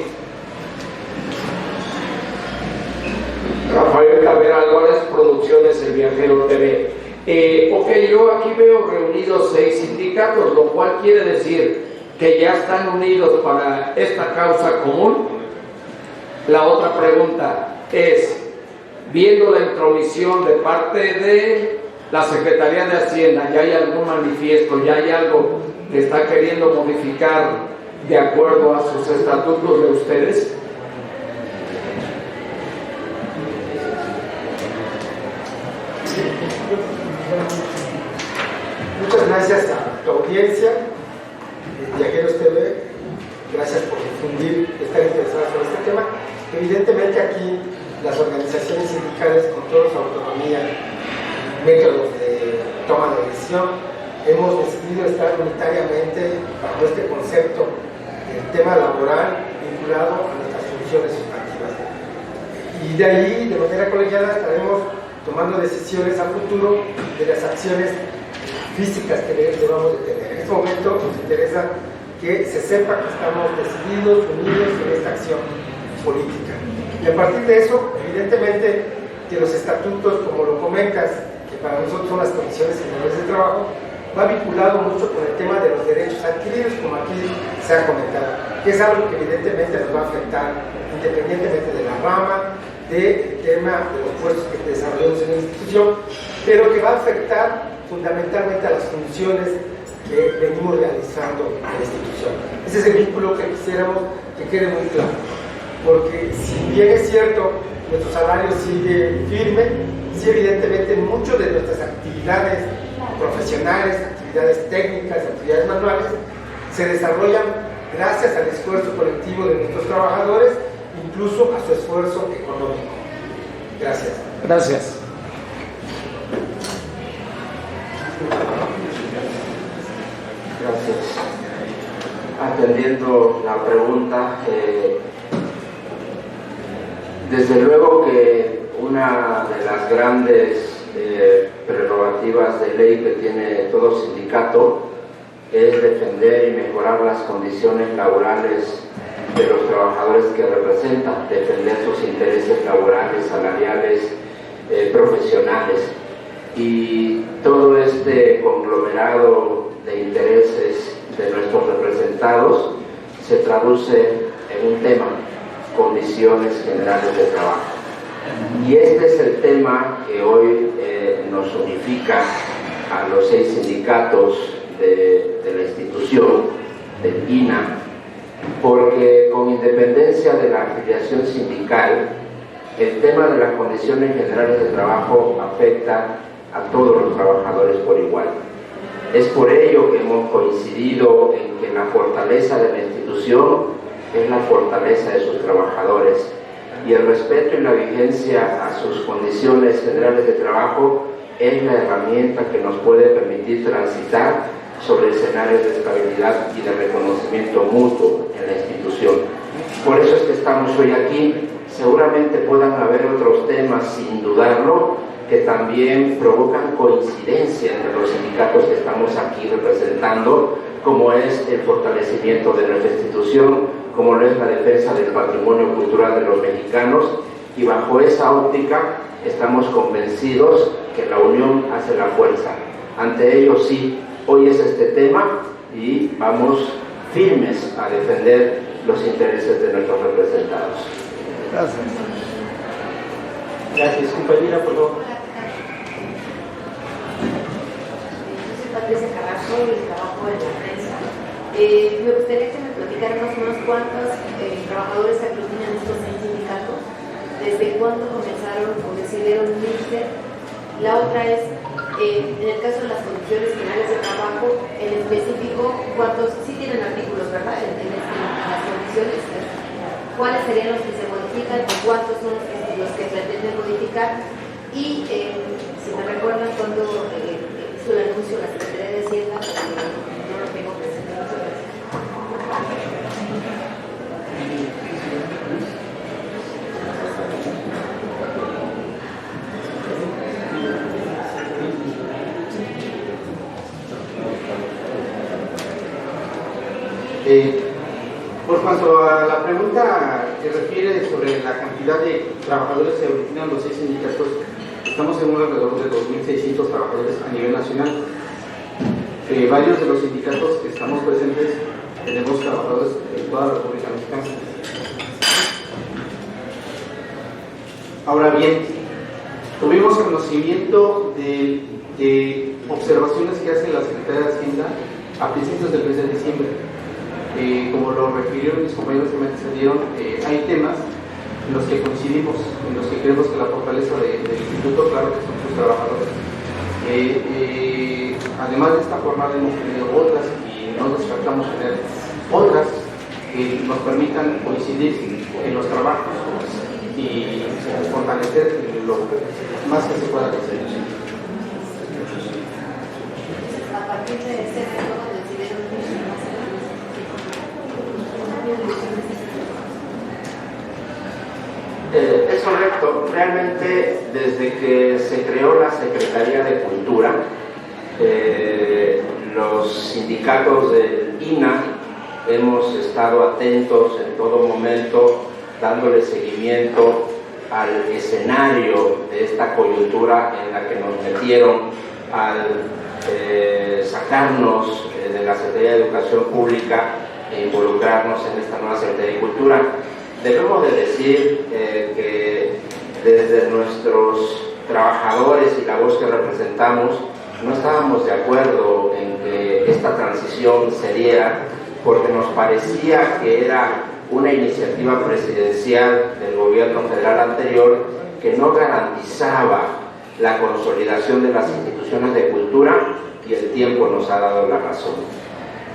Speaker 8: Rafael Cabrera Álvarez, Producciones El Viajero TV. Yo aquí veo reunidos 6 sindicatos, lo cual quiere decir que ya están unidos para esta causa común. La otra pregunta es, viendo la intromisión de parte de la Secretaría de Hacienda, ya hay algún manifiesto, ya hay algo que está queriendo modificar de acuerdo a sus estatutos de ustedes?
Speaker 5: Muchas gracias a tu audiencia, Viajeros TV, gracias por difundir, estar interesados en este tema. Evidentemente aquí las organizaciones sindicales, con toda su autonomía, métodos de toma de decisión, hemos decidido estar unitariamente bajo este concepto del tema laboral vinculado a nuestras funciones sustantivas. Y de ahí, de manera colegiada, estaremos tomando decisiones a futuro de las acciones físicas que debamos de tener. En este momento nos interesa que se sepa que estamos decididos, unidos en esta acción política. Y a partir de eso, evidentemente, que los estatutos, como lo comentas, que para nosotros son las condiciones generales de trabajo, va vinculado mucho con el tema de los derechos adquiridos, como aquí se ha comentado, que es algo que evidentemente nos va a afectar independientemente de la rama, del tema de los puestos que desarrollamos en la institución, pero que va a afectar fundamentalmente a las funciones que venimos realizando en la institución. Ese es el vínculo que quisiéramos que quede muy claro, porque si bien es cierto, nuestro salario sigue firme, sí evidentemente muchas de nuestras actividades profesionales, actividades técnicas, actividades manuales, se desarrollan gracias al esfuerzo colectivo de nuestros trabajadores, incluso a su esfuerzo económico. Gracias.
Speaker 8: Gracias.
Speaker 4: Gracias. Atendiendo la pregunta, desde luego que una de las grandes prerrogativas de ley que tiene todo sindicato es defender y mejorar las condiciones laborales de los trabajadores que representan, defender sus intereses laborales, salariales, profesionales. Y todo este conglomerado de intereses de nuestros representados se traduce en un tema: condiciones generales de trabajo. Y este es el tema que hoy nos unifica a los 6 sindicatos de la institución, del INA, porque con independencia de la afiliación sindical, el tema de las condiciones generales de trabajo afecta a todos los trabajadores por igual. Es por ello que hemos coincidido en que la fortaleza de la institución es la fortaleza de sus trabajadores, y el respeto y la vigencia a sus condiciones generales de trabajo es la herramienta que nos puede permitir transitar sobre escenarios de estabilidad y de reconocimiento mutuo en la institución. Por eso es que estamos hoy aquí. Seguramente puedan haber otros temas, sin dudarlo, que también provocan coincidencia entre los sindicatos que estamos aquí representando, como es el fortalecimiento de nuestra institución, como lo es la defensa del patrimonio cultural de los mexicanos, y bajo esa óptica estamos convencidos que la unión hace la fuerza. Ante ello, sí, hoy es este tema y vamos firmes a defender los intereses de nuestros representados.
Speaker 8: Gracias.
Speaker 1: Gracias, compañera, por favor.
Speaker 7: Soy Patricia Carrasco y trabajo en la prensa. Me gustaría que me platicaran más o menos cuántos trabajadores aglutinan estos 6 sindicatos, desde cuándo comenzaron o decidieron unirse. La otra es, en el caso de las condiciones finales de trabajo, en específico, cuántos, sí tienen artículos, ¿verdad? En las condiciones, cuáles serían los que se modifican y cuántos son los que pretenden modificar. Y si me recuerdan cuando hizo el anuncio la Secretaría de Hacienda, no lo tengo presente.
Speaker 3: Por cuanto a la pregunta que refiere sobre la cantidad de trabajadores que aglutinan los 6 sindicatos, estamos en un alrededor de 2.600 trabajadores a nivel nacional. Varios de los sindicatos que estamos presentes tenemos trabajadores en toda la República Mexicana. Ahora bien, conocimiento de observaciones que hace la Secretaría de Hacienda a principios del mes de diciembre. Como lo refirieron mis compañeros que me antecedieron, hay temas en los que coincidimos, en los que creemos que la fortaleza del instituto, claro que son sus trabajadores. Además de esta jornada hemos tenido otras y no descartamos tener otras que nos permitan coincidir en los trabajos y fortalecer lo más que se pueda hacer.
Speaker 7: A partir de este periodo decidieron
Speaker 4: Es correcto. Realmente, desde que se creó la Secretaría de Cultura, los sindicatos del INA hemos estado atentos en todo momento, dándole seguimiento al escenario de esta coyuntura en la que nos metieron al sacarnos de la Secretaría de Educación Pública e involucrarnos en esta nueva Secretaría de Cultura. Debemos de decir que desde nuestros trabajadores y la voz que representamos no estábamos de acuerdo en que esta transición se diera, porque nos parecía que era una iniciativa presidencial del gobierno federal anterior que no garantizaba la consolidación de las instituciones de cultura, y el tiempo nos ha dado la razón.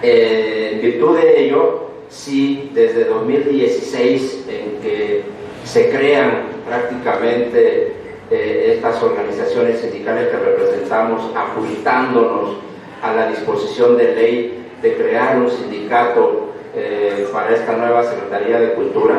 Speaker 4: En virtud de ello, sí, desde 2016, en que se crean prácticamente estas organizaciones sindicales que representamos, ajustándonos a la disposición de ley de crear un sindicato para esta nueva Secretaría de Cultura.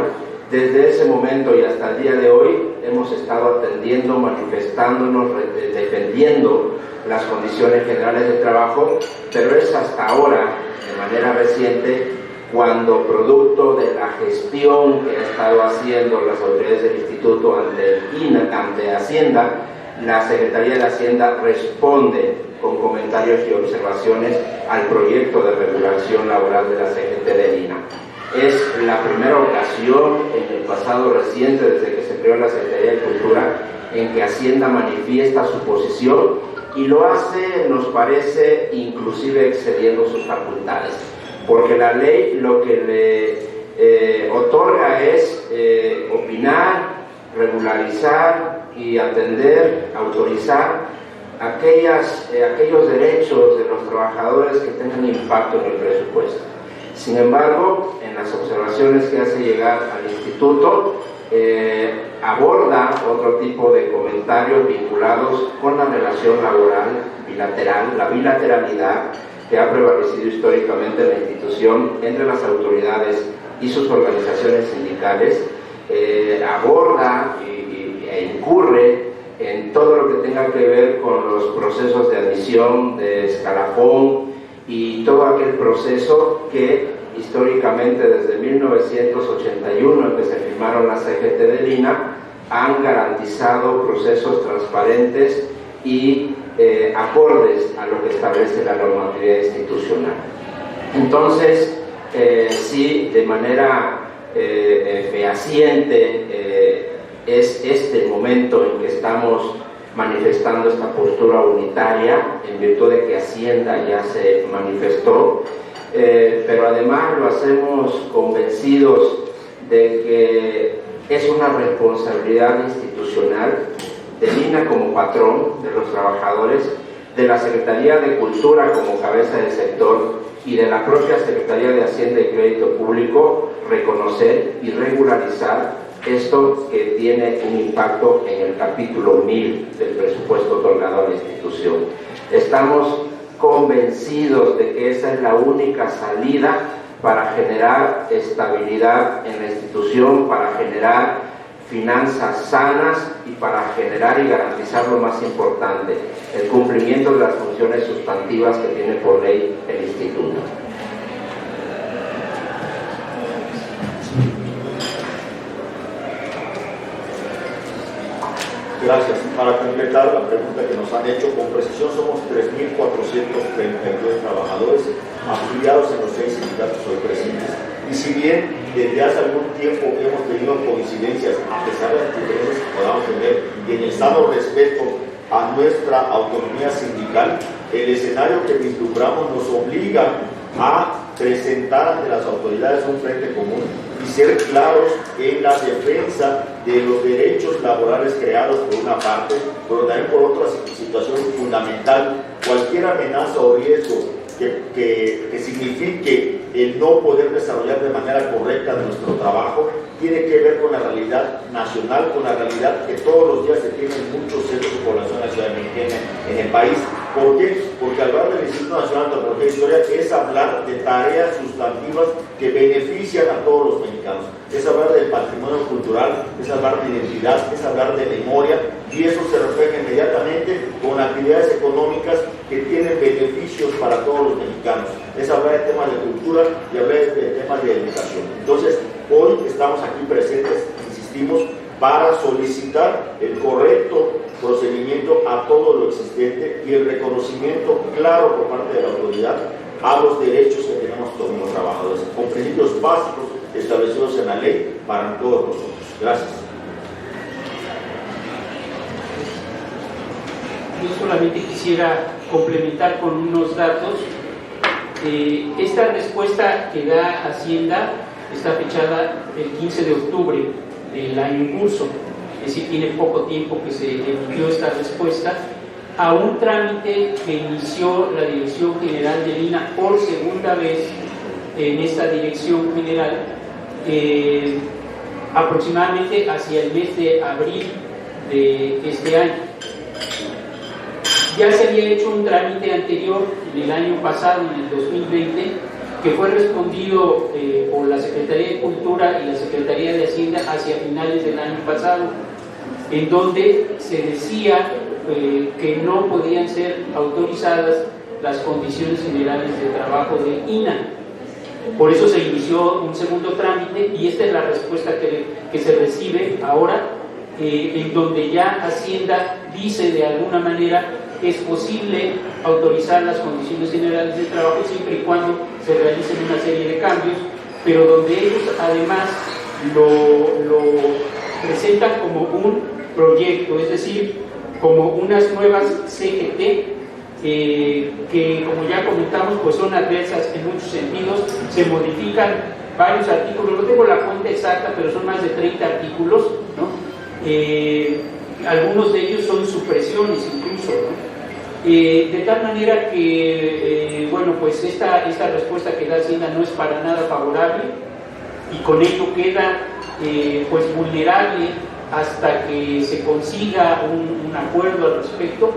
Speaker 4: Desde ese momento y hasta el día de hoy hemos estado atendiendo, manifestándonos, defendiendo las condiciones generales de trabajo, pero es hasta ahora, de manera reciente, cuando producto de la gestión que ha estado haciendo las autoridades del Instituto ante Hacienda, la Secretaría de Hacienda responde con comentarios y observaciones al proyecto de regulación laboral de la CGT del INA. Es la primera ocasión en el pasado reciente, desde que se creó la Secretaría de Cultura, en que Hacienda manifiesta su posición, y lo hace, nos parece, inclusive excediendo sus facultades, porque la ley lo que le otorga es opinar, regularizar y atender, autorizar aquellos derechos de los trabajadores que tengan impacto en el presupuesto. Sin embargo, en las observaciones que hace llegar al instituto, aborda otro tipo de comentarios vinculados con la relación laboral bilateral, la bilateralidad que ha prevalecido históricamente en la institución entre las autoridades y sus organizaciones sindicales. Aborda e incurre en todo lo que tenga que ver con los procesos de admisión, de escalafón y todo aquel proceso que históricamente desde 1981, en que se firmaron las CGT del INA, han garantizado procesos transparentes y acordes a lo que establece la normatividad institucional. Entonces, sí, de manera fehaciente, es este el momento en que estamos manifestando esta postura unitaria, en virtud de que Hacienda ya se manifestó, pero además lo hacemos convencidos de que es una responsabilidad institucional del INA como patrón de los trabajadores, de la Secretaría de Cultura como cabeza del sector y de la propia Secretaría de Hacienda y Crédito Público reconocer y regularizar esto que tiene un impacto en el capítulo 1000 del presupuesto otorgado a la institución. Estamos convencidos de que esa es la única salida para generar estabilidad en la institución, para generar finanzas sanas y para generar y garantizar lo más importante, el cumplimiento de las funciones sustantivas que tiene por ley el instituto.
Speaker 6: Gracias. Para completar la pregunta que nos han hecho, con precisión somos 3.432 trabajadores afiliados en los 6 sindicatos hoy presentes. Y si bien desde hace algún tiempo hemos tenido coincidencias, a pesar de las diferencias que podamos tener, y en el sano respeto a nuestra autonomía sindical. El escenario que vislumbramos nos obliga a presentar ante las autoridades un frente común y ser claros en la defensa de los derechos laborales creados por una parte, pero también por otra situación fundamental. Cualquier amenaza o riesgo que signifique el no poder desarrollar de manera correcta nuestro trabajo tiene que ver con la realidad nacional, con la realidad que todos los días se tienen muchos centros de población en la Ciudad de México, en el país. ¿Por qué? Porque hablar del Instituto Nacional de Antropología e Historia es hablar de tareas sustantivas que benefician a todos los mexicanos. Es hablar del patrimonio cultural, es hablar de identidad, es hablar de memoria, y eso se refleja inmediatamente con actividades económicas que tienen beneficios para todos los mexicanos. Es hablar de temas de cultura y hablar de temas de educación. Entonces, hoy estamos aquí presentes, insistimos, para solicitar el correcto procedimiento a todo lo existente y el reconocimiento claro por parte de la autoridad a los derechos que tenemos todos los trabajadores, con principios básicos establecidos en la ley para todos nosotros. Gracias.
Speaker 1: Yo solamente quisiera complementar con unos datos. Esta respuesta que da Hacienda está fechada el 15 de octubre del año en curso, es decir, tiene poco tiempo que se emitió esta respuesta a un trámite que inició la Dirección General del INAH por segunda vez en esta Dirección General, aproximadamente hacia el mes de abril de este año. Ya se había hecho un trámite anterior en el año pasado, en el 2020, que fue respondido por la Secretaría de Cultura y la Secretaría de Hacienda hacia finales del año pasado, en donde se decía que no podían ser autorizadas las condiciones generales de trabajo de INAH. Por eso se inició un segundo trámite y esta es la respuesta que se recibe ahora, en donde ya Hacienda dice de alguna manera que es posible autorizar las condiciones generales de trabajo siempre y cuando se realicen una serie de cambios, pero donde ellos además lo presentan como un proyecto, es decir, como unas nuevas CGT que, como ya comentamos, pues son adversas en muchos sentidos. Se modifican varios artículos, no tengo la cuenta exacta, pero son más de 30 artículos, ¿no? Algunos de ellos son supresiones incluso, ¿no? De tal manera que, bueno, pues esta respuesta que da Hacienda no es para nada favorable y con ello queda pues vulnerable hasta que se consiga un acuerdo al respecto,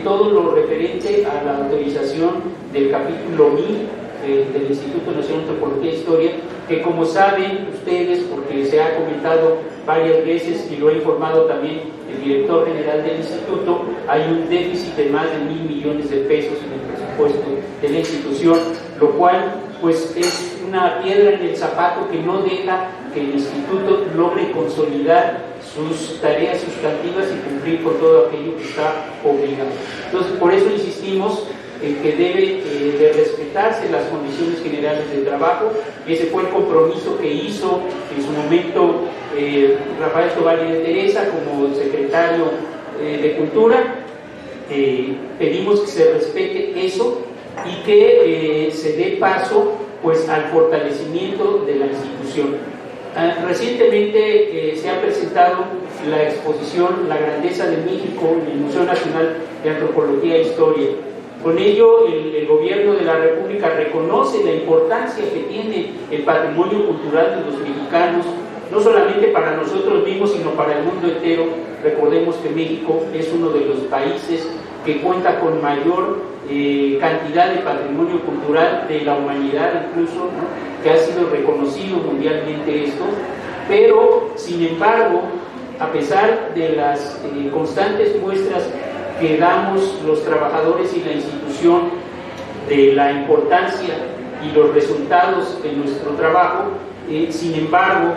Speaker 1: todo lo referente a la autorización del capítulo 1000 del Instituto Nacional de Antropología e Historia, que como saben ustedes, porque se ha comentado varias veces y lo ha informado también el director general del instituto, hay un déficit de más de 1,000 millones de pesos en el presupuesto de la institución, lo cual pues es una piedra en el zapato que no deja que el instituto logre consolidar sus tareas sustantivas y cumplir con todo aquello que está obligado. Entonces, por eso insistimos en que debe de respetarse las condiciones generales de trabajo. Ese fue el compromiso que hizo en su momento Rafael Tovar de Teresa como secretario de Cultura. Pedimos que se respete eso y que se dé paso pues al fortalecimiento de la institución. Recientemente se ha presentado la exposición La Grandeza de México en el Museo Nacional de Antropología e Historia. Con ello, el gobierno de la República reconoce la importancia que tiene el patrimonio cultural de los mexicanos, no solamente para nosotros mismos, sino para el mundo entero. Recordemos que México es uno de los países que cuenta con mayor cantidad de patrimonio cultural de la humanidad, incluso, ¿no?, que ha sido reconocido mundialmente esto, pero sin embargo, a pesar de las constantes muestras que damos los trabajadores y la institución de la importancia y los resultados de nuestro trabajo, sin embargo,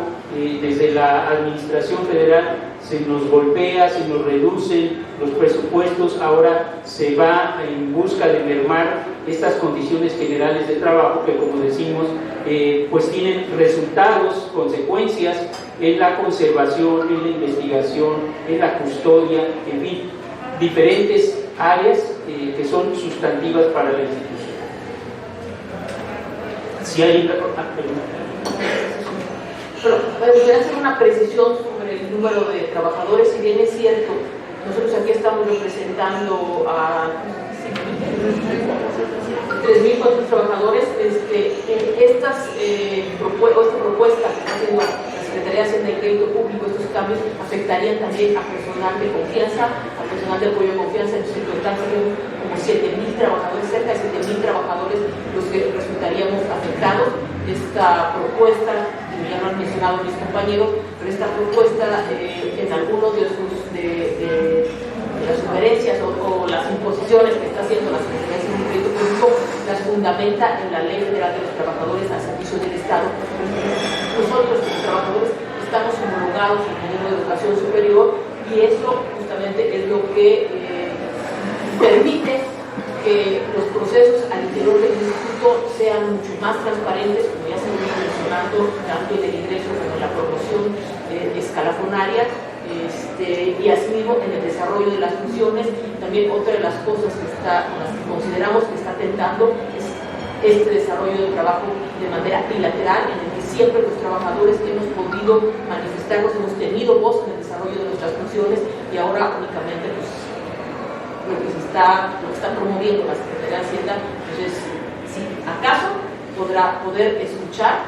Speaker 1: desde la Administración Federal se nos golpea, se nos reducen los presupuestos, ahora se va en busca de mermar estas condiciones generales de trabajo que, como decimos, pues tienen resultados, consecuencias en la conservación, en la investigación, en la custodia, en fin. diferentes áreas que son sustantivas para la institución. Si hay una
Speaker 2: Pero me gustaría hacer una precisión sobre el número de trabajadores. Si bien es cierto, nosotros aquí estamos representando a 3.400 trabajadores, esta propuesta que está haciendo la Secretaría de Hacienda y Crédito Público, estos cambios afectarían también a personal de confianza, a personal de apoyo de confianza. Entonces, en total serían como 7.000 trabajadores, cerca de 7.000 trabajadores los que resultaríamos afectados. Esta propuesta, ya lo han mencionado mis compañeros, pero esta propuesta en algunos de las sugerencias o las imposiciones que está haciendo la Secretaría de Hacienda y Crédito Público las fundamenta en la Ley Federal de los Trabajadores al Servicio del Estado. Nosotros, los trabajadores, estamos homologados en el nivel de educación superior y eso justamente es lo que permite que los procesos al interior del instituto sean mucho más transparentes, como ya se viene mencionando, tanto en el ingreso como en la promoción escalafonaria, y asimismo en el desarrollo de las funciones. También otra de las cosas las que consideramos que está tentando es este desarrollo del trabajo de manera bilateral, en el que siempre los trabajadores hemos podido manifestarnos, hemos tenido voz en el desarrollo de nuestras funciones, y ahora únicamente pues, lo que está promoviendo la Secretaría de Hacienda, entonces si acaso poder escuchar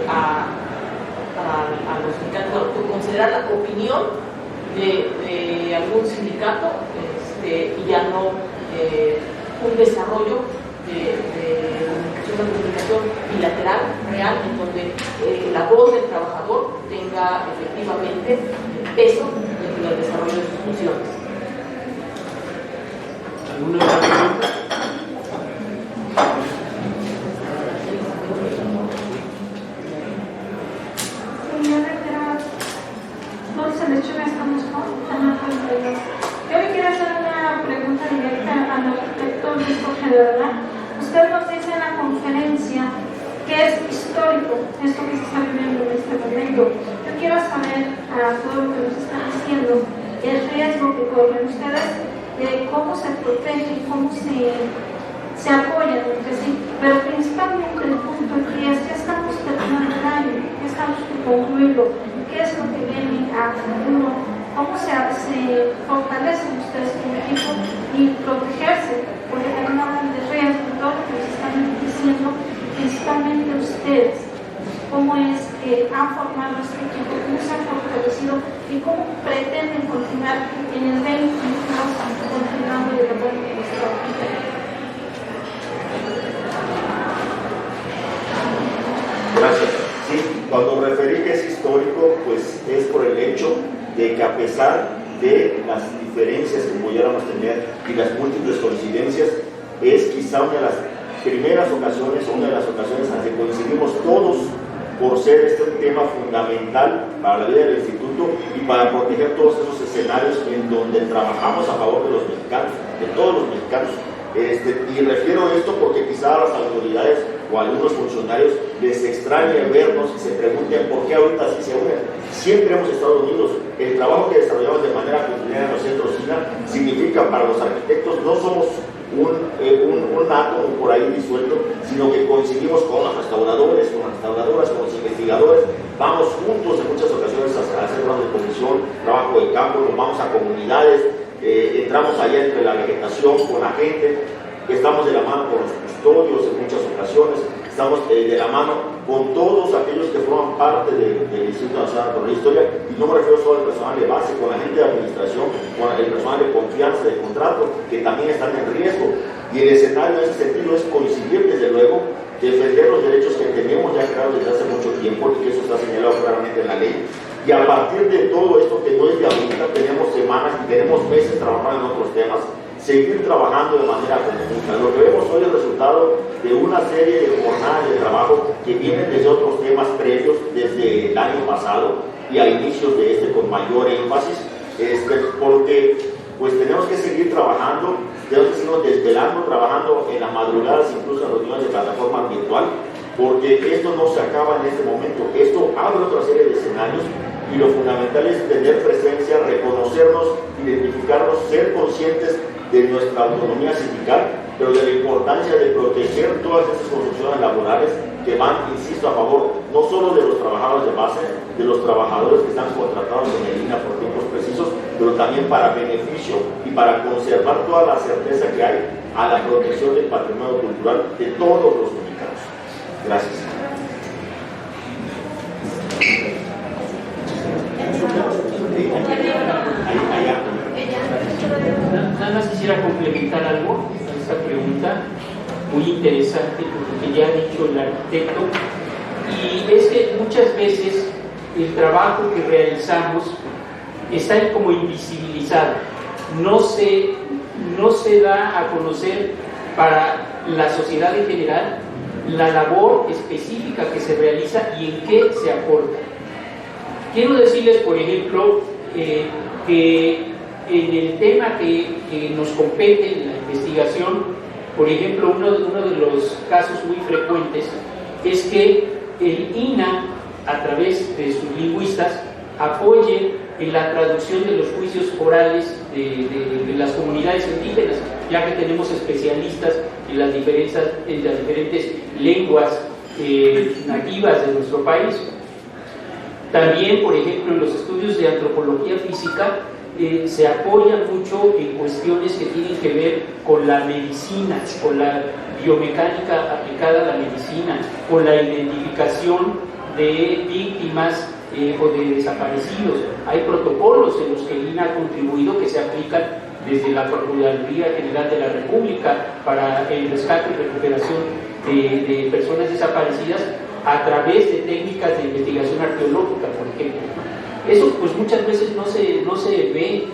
Speaker 2: a los sindicatos, considerar la opinión de algún sindicato, y ya no un desarrollo de comunicación bilateral real, en donde la voz del trabajador tenga efectivamente peso en el desarrollo de sus funciones.
Speaker 1: ¿Alguna otra pregunta?
Speaker 9: Yo le quiero hacer una pregunta directa al arquitecto Luis Jorge de Verdad. Usted nos dice en la conferencia que es histórico esto que se está viviendo en este momento. Yo quiero saber, a todo lo que nos están diciendo, el riesgo que corren ustedes, cómo se protegen, cómo se apoyan entre sí, pero principalmente el punto aquí es que estamos terminando el año, que estamos por concluirlo, qué es lo que viene a futuro, cómo se fortalecen ustedes como equipo y protegerse, porque también hablan de riesgo, todo lo que nos están diciendo, principalmente ustedes, cómo es que han formado este equipo, cómo se han fortalecido y cómo pretenden continuar en el 2022 continuando de la buena nuestra vida.
Speaker 6: Gracias. Sí, cuando referí que es histórico, pues es por el hecho de que a pesar de las diferencias que pudiéramos tener y las múltiples coincidencias, es quizá una de las primeras ocasiones, una de las ocasiones en las que coincidimos todos por ser este un tema fundamental para la vida del instituto y para proteger todos esos escenarios en donde trabajamos a favor de los mexicanos, de todos los mexicanos. Y refiero a esto porque quizá a las autoridades o a algunos funcionarios les extrañe vernos y se pregunten por qué ahorita sí se unen. Siempre hemos estado unidos. El trabajo que desarrollamos de manera cotidiana en los centros SINA significa para los arquitectos no somos un átomo por ahí disuelto, sino que coincidimos con los restauradores, con las restauradoras, con los investigadores, vamos juntos en muchas ocasiones a hacer trabajos de comisión, trabajo de campo, nos vamos a comunidades, entramos allá entre la vegetación con la gente, estamos de la mano con los custodios en muchas ocasiones, estamos de la mano con todos aquellos que forman parte del Instituto Nacional de Historia, y no me refiero solo al personal de base, con la gente de administración, con el personal de confianza, de contrato, que también están en riesgo. Y el escenario en ese sentido es coincidir, desde luego, defender los derechos que tenemos ya creados desde hace mucho tiempo, y que eso está señalado claramente en la ley. Y a partir de todo esto, que no es de ahorita, tenemos semanas y tenemos meses trabajando en otros temas, seguir trabajando de manera conjunta. Lo que vemos hoy es el resultado de una serie de jornadas de trabajo que vienen desde otros temas previos, desde el año pasado y a inicios de este con mayor énfasis, porque pues tenemos que seguir trabajando, tenemos que seguir desvelando, trabajando en las madrugadas, incluso en reuniones de plataforma virtual, porque esto no se acaba en este momento, esto abre otra serie de escenarios y lo fundamental es tener presencia, reconocernos, identificarnos, ser conscientes de nuestra autonomía sindical, pero de la importancia de proteger todas esas construcciones laborales que van, insisto, a favor no solo de los trabajadores de base, de los trabajadores que están contratados en el INA por tiempos precisos, pero también para beneficio y para conservar toda la certeza que hay a la protección del patrimonio cultural de todos los mexicanos. Gracias.
Speaker 1: Nada más quisiera complementar algo a esta pregunta, muy interesante, porque ya ha dicho el arquitecto, y es que muchas veces el trabajo que realizamos está ahí como invisibilizado, no se da a conocer para la sociedad en general la labor específica que se realiza y en qué se aporta. Quiero decirles, por ejemplo, que en el tema que nos compete en la investigación, por ejemplo, uno de los casos muy frecuentes es que el INA, a través de sus lingüistas, apoye en la traducción de los juicios orales de las comunidades indígenas, ya que tenemos especialistas en las diferentes lenguas nativas de nuestro país. También, por ejemplo, en los estudios de antropología física se apoya mucho en cuestiones que tienen que ver con la medicina, con la biomecánica aplicada a la medicina, con la identificación de víctimas o de desaparecidos. Hay protocolos en los que el INA ha contribuido que se aplican desde la Procuraduría General de la República para el rescate y recuperación de personas desaparecidas a través de técnicas de investigación arqueológica, por ejemplo. Eso pues muchas veces no se ve.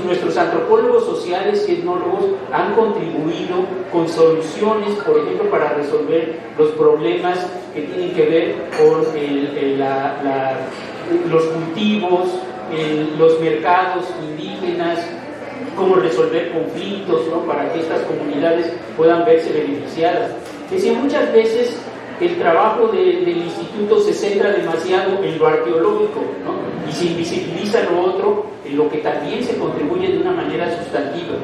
Speaker 1: Nuestros antropólogos sociales y etnólogos han contribuido con soluciones, por ejemplo, para resolver los problemas que tienen que ver con los cultivos, los mercados indígenas, cómo resolver conflictos, ¿no?, para que estas comunidades puedan verse beneficiadas. Es decir, muchas veces el trabajo del instituto se centra demasiado en lo arqueológico, ¿no?, y se invisibiliza lo otro, en lo que también se contribuye de una manera sustantiva.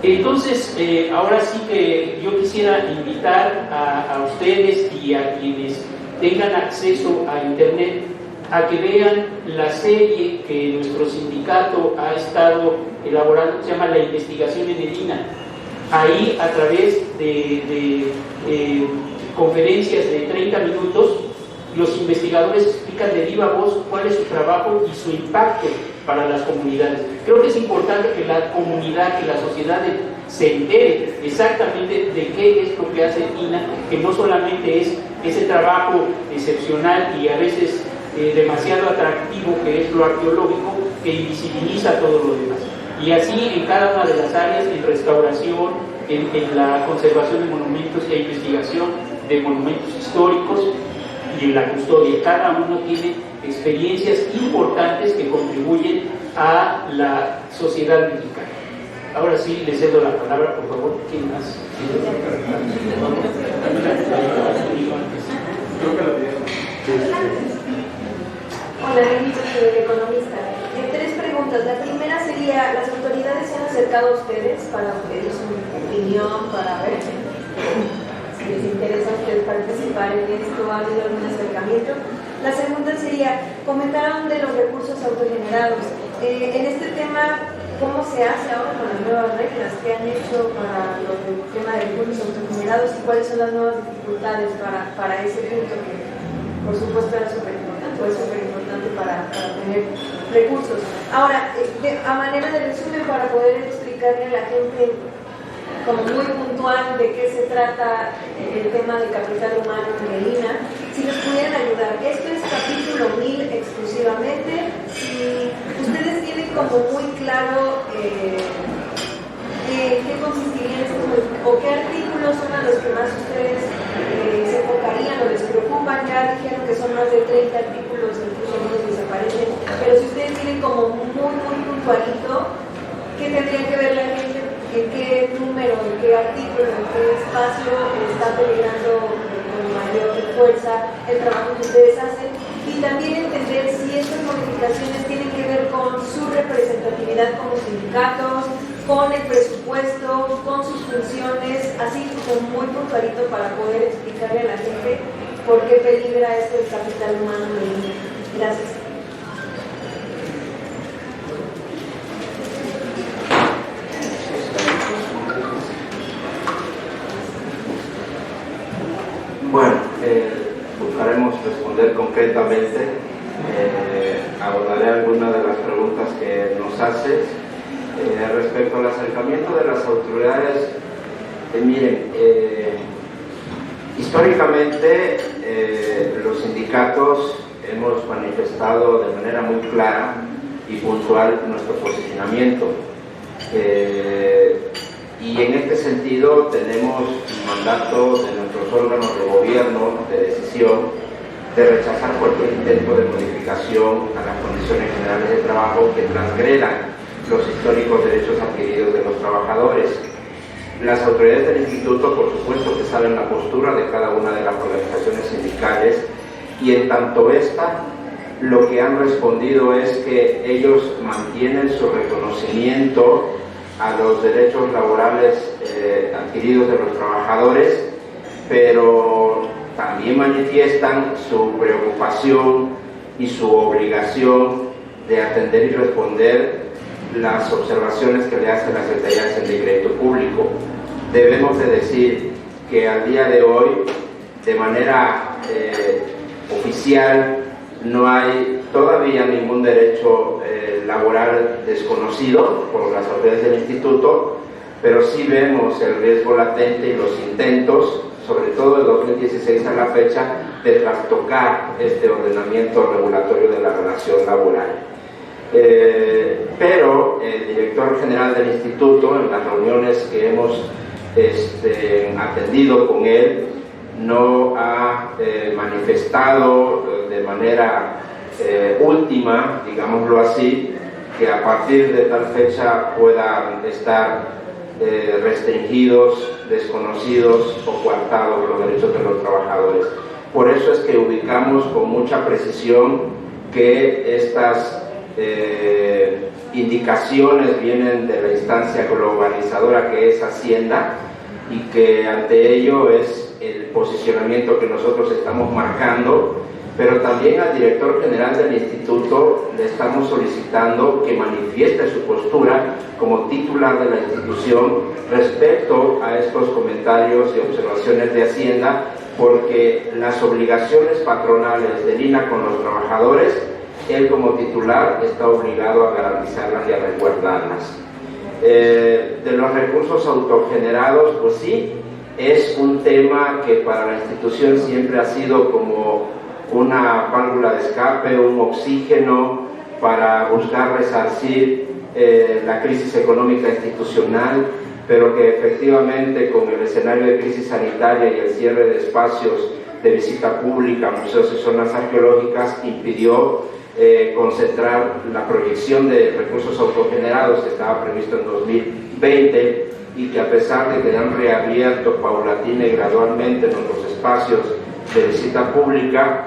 Speaker 1: Entonces, ahora sí que yo quisiera invitar a ustedes y a quienes tengan acceso a Internet a que vean la serie que nuestro sindicato ha estado elaborando, que se llama La Investigación en el INA. Ahí, a través de conferencias de 30 minutos, los investigadores explican de viva voz cuál es su trabajo y su impacto para las comunidades. Creo que es importante que la comunidad, que la sociedad se entere exactamente de qué es lo que hace INA, que no solamente es ese trabajo excepcional y a veces demasiado atractivo que es lo arqueológico, que invisibiliza todo lo demás. Y así en cada una de las áreas, en restauración, en la conservación de monumentos y la investigación de monumentos históricos y en la custodia. Cada uno tiene experiencias importantes que contribuyen a la sociedad mexicana. Ahora sí, le cedo la palabra, por favor. ¿Quién más?
Speaker 7: Hola, economista. Tres preguntas. La primera sería, ¿las autoridades se han acercado a ustedes para pedir su opinión, para ver si les interesa a ustedes participar en esto? ¿Ha habido algún acercamiento? La segunda sería, comentaron de los recursos autogenerados. En este tema, ¿cómo se hace ahora con las nuevas reglas que han hecho para el tema de recursos autogenerados y cuáles son las nuevas dificultades para ese punto que, por supuesto, era súper importante, o es súper importante para tener recursos? Ahora, a manera de resumen, para poder explicarle a la gente como muy puntual de qué se trata el tema de capital humano en el INA, si nos pudieran ayudar. Esto es capítulo 1000 exclusivamente. Si ustedes tienen como muy claro qué consistiría esto, o qué artículos son a los que más ustedes se enfocarían o les preocupan. Ya dijeron que son más de 30 artículos, incluso algunos desaparecen, pero si ustedes tienen como muy puntualito, ¿qué tendría que ver la gente? ¿En qué número, en qué artículo, en qué espacio está peligrando con mayor refuerza el trabajo que ustedes hacen, y también entender si estas modificaciones tienen que ver con su representatividad como sindicatos, con el presupuesto, con sus funciones, así como muy puntualito para poder explicarle a la gente por qué peligra esto el capital humano de INE. Gracias.
Speaker 4: Bueno, buscaremos responder concretamente. Abordaré algunas de las preguntas que nos hace. Respecto al acercamiento de las autoridades, miren, históricamente los sindicatos hemos manifestado de manera muy clara y puntual nuestro posicionamiento. Y en este sentido tenemos mandato de nuestros órganos de gobierno, de decisión, de rechazar cualquier intento de modificación a las condiciones generales de trabajo que transgredan los históricos derechos adquiridos de los trabajadores. Las autoridades del instituto, por supuesto, que saben la postura de cada una de las organizaciones sindicales, y en tanto esta, lo que han respondido es que ellos mantienen su reconocimiento a los derechos laborales adquiridos de los trabajadores, pero también manifiestan su preocupación y su obligación de atender y responder las observaciones que le hace la Secretaría de Hacienda y Crédito Público. Debemos de decir que al día de hoy, de manera oficial, no hay todavía ningún derecho laboral desconocido por las autoridades del instituto, pero sí vemos el riesgo latente y los intentos, sobre todo de 2016 a la fecha, de trastocar este ordenamiento regulatorio de la relación laboral. Pero el director general del instituto, en las reuniones que hemos atendido con él, no ha manifestado de manera última, digámoslo así, que a partir de tal fecha puedan estar restringidos, desconocidos o coartados los derechos de los trabajadores. Por eso es que ubicamos con mucha precisión que estas indicaciones vienen de la instancia globalizadora que es Hacienda, y que ante ello es el posicionamiento que nosotros estamos marcando, pero también al director general del instituto le estamos solicitando que manifieste su postura como titular de la institución respecto a estos comentarios y observaciones de Hacienda, porque las obligaciones patronales del INA con los trabajadores, él como titular está obligado a garantizarlas y a resguardarlas. De los recursos autogenerados, pues sí, es un tema que para la institución siempre ha sido como una válvula de escape, un oxígeno para buscar resarcir la crisis económica institucional, pero que efectivamente con el escenario de crisis sanitaria y el cierre de espacios de visita pública, museos y zonas arqueológicas, impidió concentrar la proyección de recursos autogenerados que estaba previsto en 2020, y que a pesar de que han reabierto paulatina y gradualmente nuestros espacios de visita pública,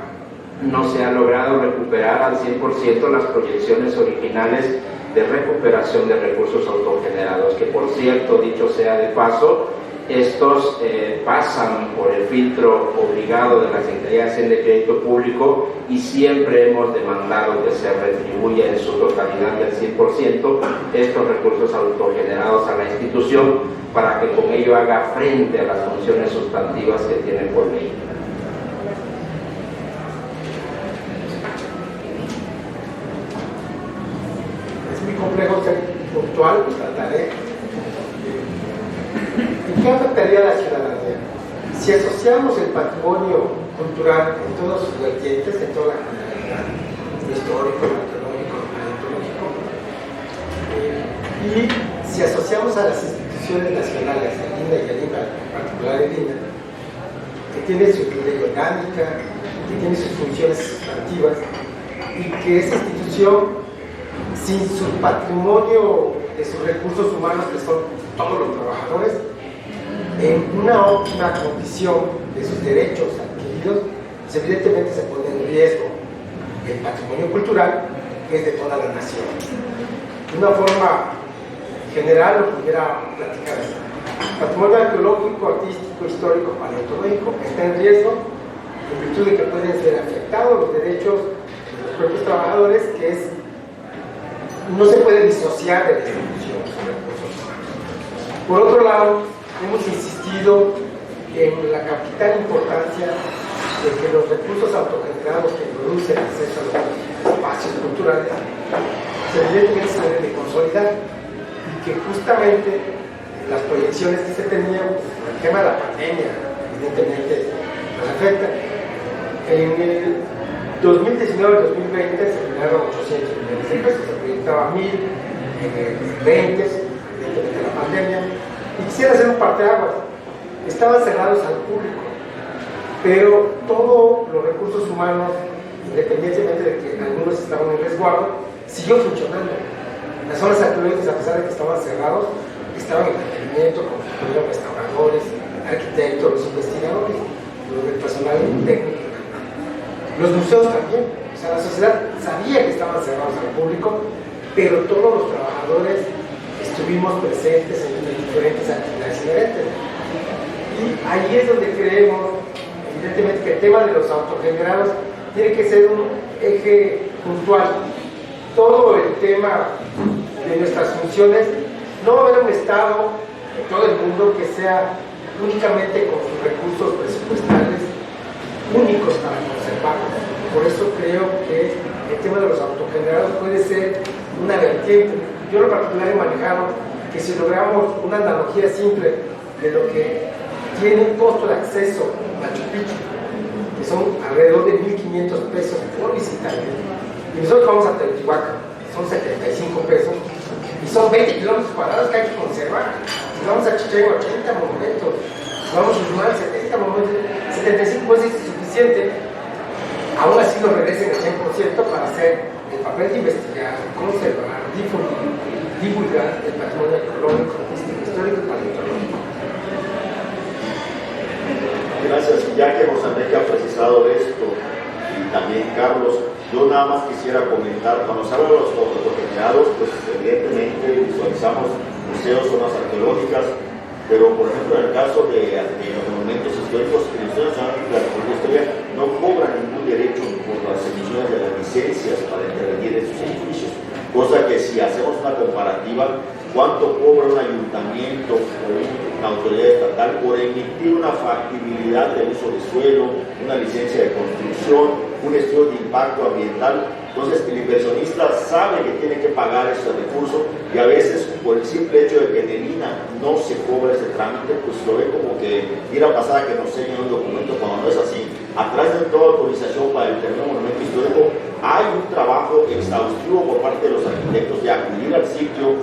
Speaker 4: no se ha logrado recuperar al 100% las proyecciones originales de recuperación de recursos autogenerados, que por cierto, dicho sea de paso, estos pasan por el filtro obligado de la Secretaría de Hacienda y Crédito Público, y siempre hemos demandado que se retribuya en su totalidad del 100% estos recursos autogenerados a la institución, para que con ello haga frente a las funciones sustantivas que tiene por ley.
Speaker 5: Es muy complejo ser puntual, trataré. ¿En qué afectaría a la ciudadanía si asociamos el patrimonio cultural en todos sus vertientes, en toda la generalidad, histórico, arqueológico, paleontológico, y si asociamos a las instituciones nacionales, el INA y el INA, en particular el INA, que tiene su ley orgánica, que tiene sus funciones sustantivas, y que esa institución, sin su patrimonio de sus recursos humanos, que son todos los trabajadores, en una óptima condición de sus derechos adquiridos, pues evidentemente se pone en riesgo el patrimonio cultural, que es de toda la nación. De una forma general, lo pudiera platicar así. El patrimonio arqueológico, artístico, histórico, paleontológico está en riesgo en virtud de que pueden ser afectados los derechos de los propios trabajadores, que es no se puede disociar de la institución de los recursos humanos. Por otro lado, hemos insistido en la capital importancia de que los recursos autogenerados que producen acceso a los espacios culturales evidentemente se deben de consolidar, y que justamente las proyecciones que se tenían, el tema de la pandemia evidentemente nos afecta. En el 2019-2020 se generaron 800 millones de pesos, se proyectaba 1000 en el 20, evidentemente la pandemia, y quisiera hacer un parteaguas. Estaban cerrados al público, pero todos los recursos humanos, independientemente de que algunos estaban en resguardo, siguió funcionando. Las zonas arqueológicas, a pesar de que estaban cerrados, estaban en mantenimiento, como los restauradores, arquitectos, los investigadores, los del personal técnico. Los museos también, o sea, la sociedad sabía que estaban cerrados al público, pero todos los trabajadores estuvimos presentes en diferentes actividades inherentes. Y ahí es donde creemos, evidentemente, que el tema de los autogenerados tiene que ser un eje puntual. Todo el tema de nuestras funciones, no va a haber un Estado en todo el mundo que sea únicamente con sus recursos presupuestales únicos para conservarlos. Por eso creo que el tema de los autogenerados puede ser una vertiente. Yo en lo particular he manejado que si logramos una analogía simple de lo que tiene un costo de acceso a Machu Picchu, que son alrededor de 1.500 pesos por visitante, y nosotros vamos a Teotihuacán, son 75 pesos, y son 20 kilómetros cuadrados que hay que conservar. Si vamos a Chichén, 80 monumentos, si vamos a Uxmal, 70 monumentos, 75 pesos es suficiente. Aún así nos regresen el 100% para hacer el papel de investigar, conservar, divulgar el patrimonio arqueológico, artístico, histórico y paleontológico.
Speaker 6: Gracias. Ya que José Enrique ha precisado esto, y también Carlos, yo nada más quisiera comentar, cuando se habla de los autogenerados, pues evidentemente visualizamos museos, zonas arqueológicas, pero por ejemplo en el caso de los monumentos históricos, el Instituto Nacional de Arqueología e Historia no cobra ningún derecho por las emisiones de las licencias para intervenir en sus edificios, cosa que si hacemos una comparativa, ¿cuánto cobra un ayuntamiento o una autoridad estatal por emitir una factibilidad de uso de suelo, una licencia de construcción, un estudio de impacto ambiental? Entonces el inversionista sabe que tiene que pagar ese recurso, y a veces por el simple hecho de que en el INAH no se cobra ese trámite, pues lo ve como que ir a pasar a que nos enseñen un documento, cuando no es así. Atrás de toda autorización para el terreno monumento histórico hay un trabajo exhaustivo por parte de los arquitectos de acudir al sitio,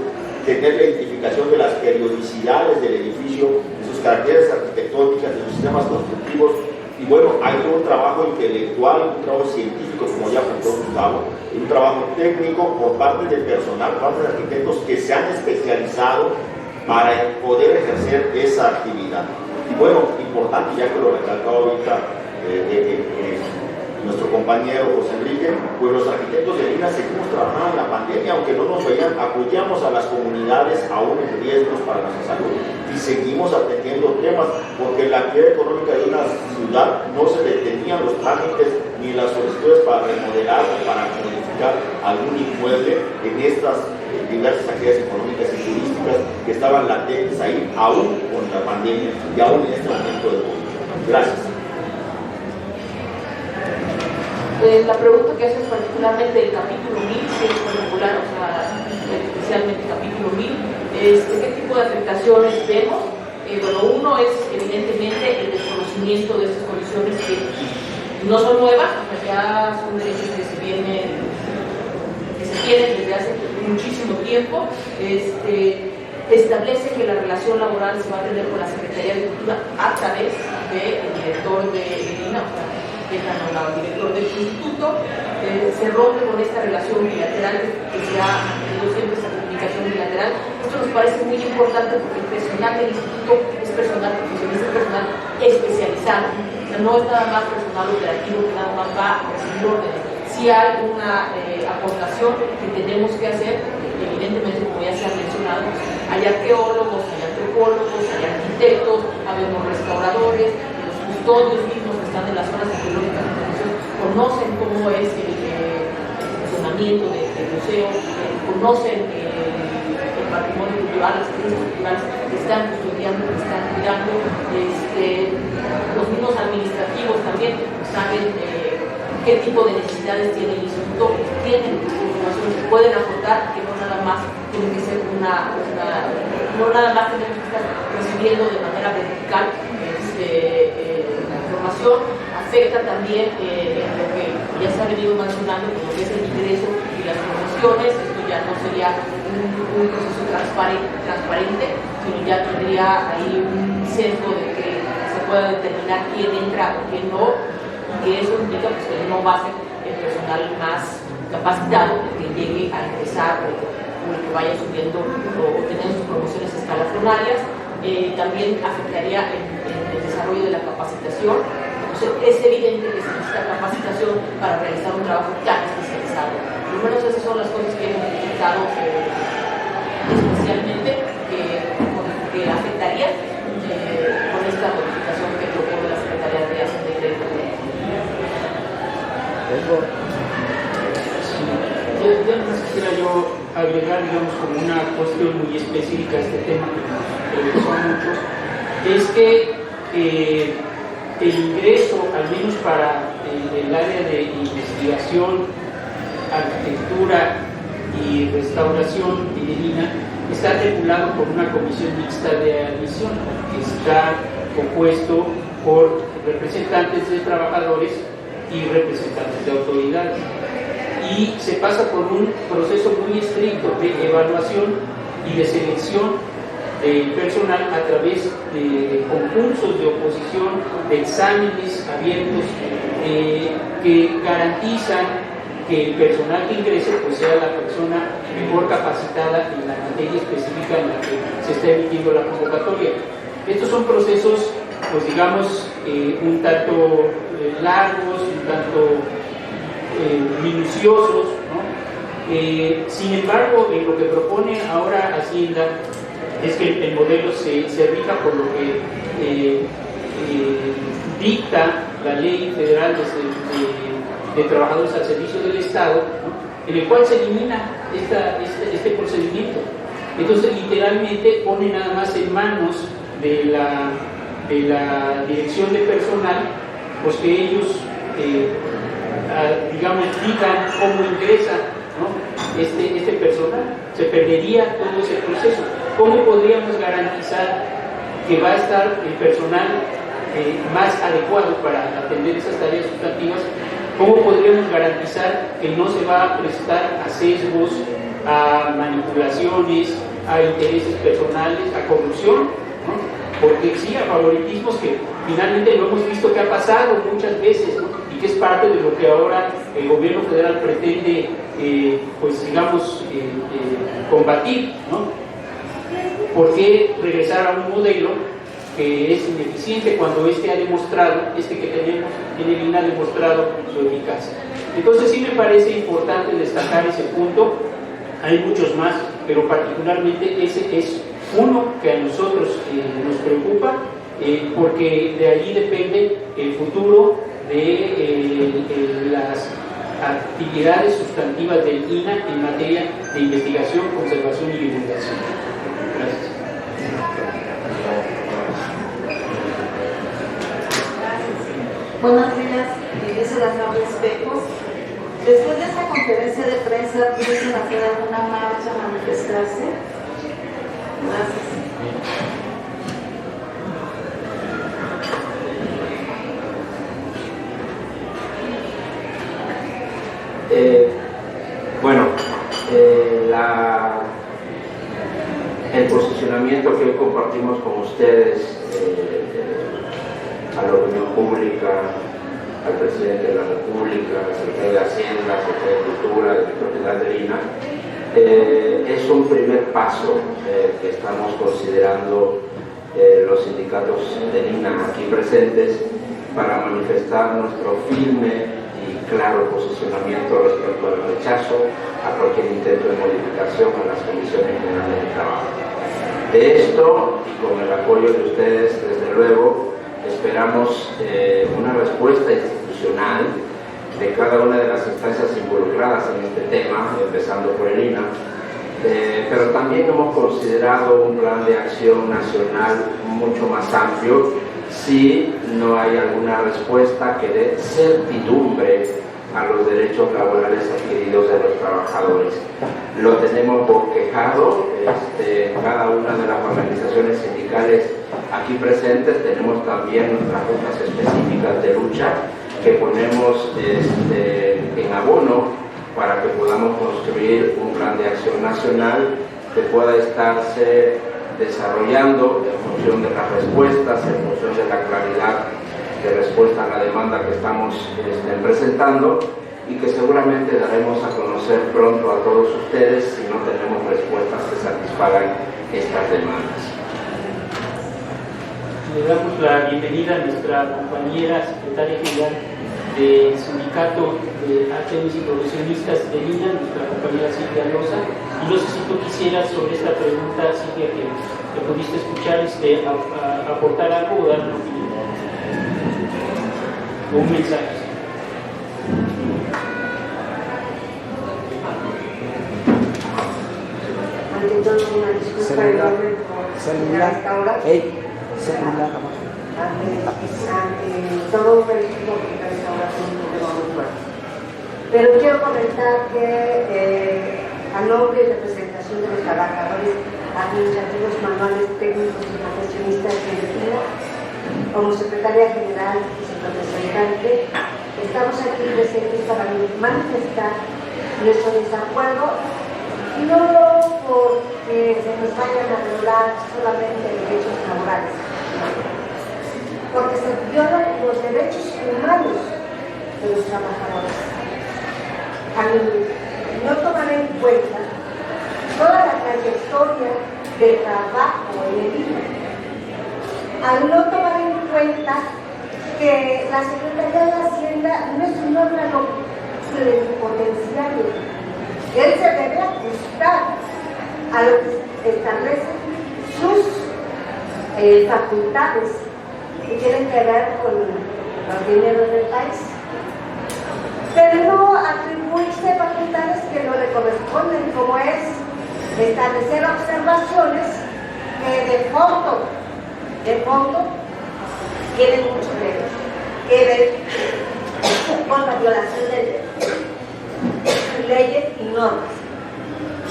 Speaker 6: tener la identificación de las periodicidades del edificio, de sus características arquitectónicas, de sus sistemas constructivos. Y bueno, hay un trabajo intelectual, un trabajo científico, como ya apuntó Gustavo, y un trabajo técnico por parte del personal, por parte de arquitectos que se han especializado para poder ejercer esa actividad. Y bueno, importante, ya que lo recalcaba ahorita nuestro compañero José Enrique, pues los arquitectos de INAH seguimos trabajando en la pandemia, aunque no nos veían, apoyamos a las comunidades aún en riesgos para nuestra salud, y seguimos atendiendo temas, porque la actividad económica de una ciudad no se detenían los trámites ni las solicitudes para remodelar o para modificar algún inmueble en estas diversas actividades económicas y turísticas que estaban latentes ahí, aún con la pandemia y aún en este momento de COVID. Gracias.
Speaker 2: La pregunta que haces particularmente del capítulo 1000, que es particular, o sea, especialmente el capítulo 1000, ¿qué tipo de afectaciones vemos? Bueno, uno es evidentemente el desconocimiento de estas condiciones que no son nuevas, o sea, ya son derechos que se tienen desde hace muchísimo tiempo. Establece que la relación laboral se va a tener con la Secretaría de Cultura a través del director de INAH, o sea, dejan al director del instituto. Se rompe con esta relación bilateral que se ha tenido siempre, esta comunicación bilateral, Esto nos parece muy importante porque el personal del instituto es personal profesional, es personal especializado. O sea, no es nada más personal operativo que nada más va a recibir órdenes. Si hay una aportación que tenemos que hacer, evidentemente, como ya se ha mencionado, hay arqueólogos, hay antropólogos, hay arquitectos, habemos restauradores, los custodios mismos que están en las zonas arqueológicas de intervención conocen cómo es el funcionamiento del museo, conocen el patrimonio cultural, las ciencias culturales que están custodiando, que están cuidando, los mismos administrativos también saben qué tipo de necesidades tiene el instituto, tienen información que pueden aportar, que no nada más tiene que ser no nada más tenemos que estar recibiendo de manera vertical la información. Afecta también lo que ya se ha venido mencionando, como que es el ingreso y las promociones. Esto ya no sería un proceso transparente, sino ya tendría ahí un sesgo de que se pueda determinar quién entra o quién no, y que eso implica pues, que no va a ser el personal más capacitado el que llegue a ingresar o el que vaya subiendo o teniendo sus promociones escalafronarias. También afectaría el desarrollo de la capacitación. Es evidente que se necesita capacitación para realizar un trabajo tan especializado. Por lo menos esas son las cosas que hemos detectado especialmente que afectaría con esta modificación que propone la Secretaría de Hacienda y Crédito.
Speaker 1: Ya más quisiera yo agregar, digamos, como una cuestión muy específica a este tema que me gustó mucho, es que el ingreso, al menos para el área de investigación, arquitectura y restauración de INA, está regulado por una comisión mixta de admisión que está compuesto por representantes de trabajadores y representantes de autoridades. Y se pasa por un proceso muy estricto de evaluación y de selección del personal a través de concursos de oposición, de exámenes abiertos que garantizan que el personal que ingrese pues, sea la persona mejor capacitada en la materia específica en la que se está emitiendo la convocatoria. Estos son procesos, pues digamos, un tanto largos, un tanto minuciosos, ¿no? Sin embargo, lo que propone ahora Hacienda es que el modelo se rija por lo que dicta la Ley Federal de Trabajadores al Servicio del Estado, ¿no? En el cual se elimina este procedimiento. Entonces, literalmente pone nada más en manos de la dirección de personal, pues que ellos, digamos, digan cómo ingresa, ¿no? este personal. Se perdería todo ese proceso. ¿Cómo podríamos garantizar que va a estar el personal más adecuado para atender esas tareas sustantivas? ¿Cómo podríamos garantizar que no se va a prestar a sesgos, a manipulaciones, a intereses personales, a corrupción, ¿no? Porque sí, a favoritismos que finalmente lo hemos visto que ha pasado muchas veces, ¿no? Y que es parte de lo que ahora el gobierno federal pretende, pues digamos, combatir, ¿no? ¿Por qué regresar a un modelo que es ineficiente cuando este que tenemos en el INA ha demostrado su eficacia? Entonces sí me parece importante destacar ese punto. Hay muchos más, pero particularmente ese es uno que a nosotros nos preocupa, porque de allí depende el futuro de las actividades sustantivas del INA en materia de investigación, conservación y divulgación. Gracias.
Speaker 10: Buenos días, dice la señora Espejos. Después de esta conferencia de prensa, ¿piensan hacer alguna marcha, manifestarse? Gracias.
Speaker 4: Bueno, el posicionamiento que hoy compartimos con ustedes a la opinión pública, al presidente de la República, al secretario de Hacienda, al secretario de Cultura, al director general del INA, Es un primer paso que estamos considerando los sindicatos de INA aquí presentes para manifestar nuestro firme y claro posicionamiento respecto al rechazo a cualquier intento de modificación en las condiciones generales de trabajo. De esto, y con el apoyo de ustedes, desde luego, esperamos una respuesta institucional de cada una de las instancias involucradas en este tema, empezando por el INA, pero también hemos considerado un plan de acción nacional mucho más amplio si no hay alguna respuesta que dé certidumbre a los derechos laborales adquiridos de los trabajadores. Lo tenemos bosquejado, cada una de las organizaciones sindicales aquí presentes tenemos también nuestras rutas específicas de lucha que ponemos en abono para que podamos construir un plan de acción nacional que pueda estarse desarrollando en función de las respuestas, en función de la claridad de respuesta a la demanda que estamos presentando y que seguramente daremos a conocer pronto a todos ustedes si no tenemos respuestas que satisfagan estas demandas.
Speaker 1: Le damos la bienvenida a nuestra compañera secretaria general del Sindicato de Artemis y Profesionistas de INA, nuestra compañera Silvia Loza. Y no sé si tú quisieras sobre esta pregunta, Silvia, que pudiste escuchar, aportar algo o dar una opinión o un mensaje.
Speaker 11: Ante todo, una disculpa enorme por esta hora. Ante todo un equipo que a esta hora muy fuerte. Pero quiero comentar que a nombre y representación de los trabajadores administrativos, manuales, técnicos y profesionistas de Argentina, como secretaria general y su representante, estamos aquí presentes para manifestar nuestro desacuerdo, no porque se nos vayan a violar solamente derechos laborales, porque se violan los derechos humanos de los trabajadores. Al no tomar en cuenta toda la trayectoria del trabajo en el INA, al no tomar en cuenta que la Secretaría de Hacienda no es un órgano plenipotenciario, él se debe ajustar a lo que establecen sus facultades que tienen que ver con los dineros del país, pero no atribuirse facultades que no le corresponden, como es establecer observaciones que de fondo tienen mucho que ver con la violación de leyes y normas.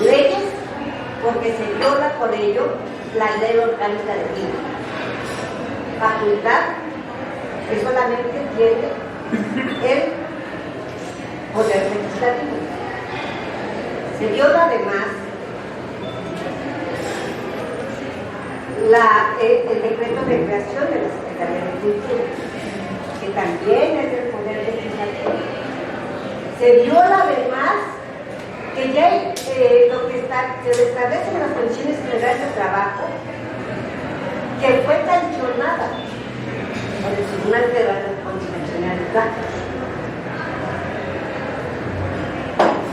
Speaker 11: Leyes porque se viola por ello la ley orgánica de vida. Facultad que solamente tiene el poder legislativo. Se viola además el decreto de creación de la Secretaría de Cultura, que también es del poder legislativo. Se viola además que ya lo que se establece en las condiciones generales de trabajo, que fue sancionada por el Tribunal Federal Constitucional de Trabajo.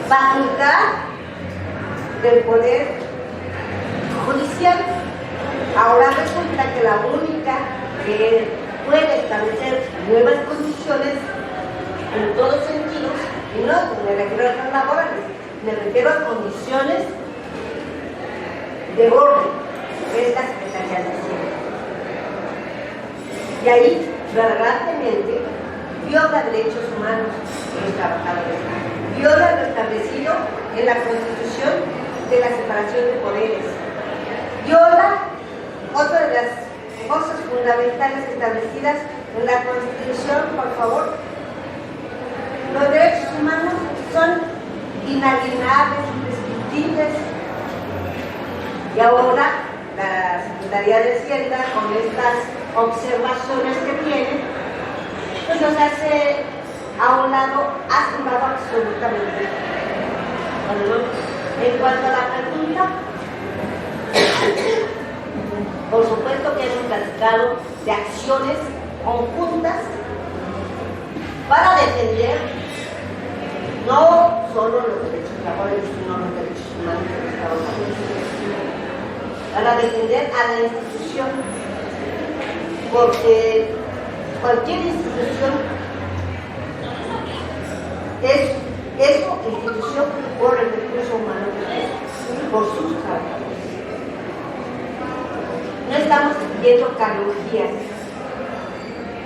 Speaker 11: Facultad del Poder Judicial. Ahora resulta que la única que puede establecer nuevas condiciones en todos sentidos, y no me refiero a las laborales, me refiero a condiciones de orden, que es la Secretaría de Hacienda. Y ahí, flagrantemente, viola derechos humanos de los trabajadores, viola lo establecido en la Constitución de la separación de poderes, viola otra de las cosas fundamentales establecidas en la Constitución, por favor. Los derechos humanos son inalienables, imprescriptibles. Y ahora la Secretaría de Hacienda, con estas observaciones que tiene, pues nos hace a un lado, ha tumbado absolutamente. Bueno, En cuanto a la pregunta, por supuesto que hemos platicado de acciones conjuntas para defender no solo los derechos laborales, sino los derechos humanos de los trabajadores, para defender a la institución, porque cualquier institución es institución por el recurso humano, por sus trabajadores. No estamos pidiendo carologías,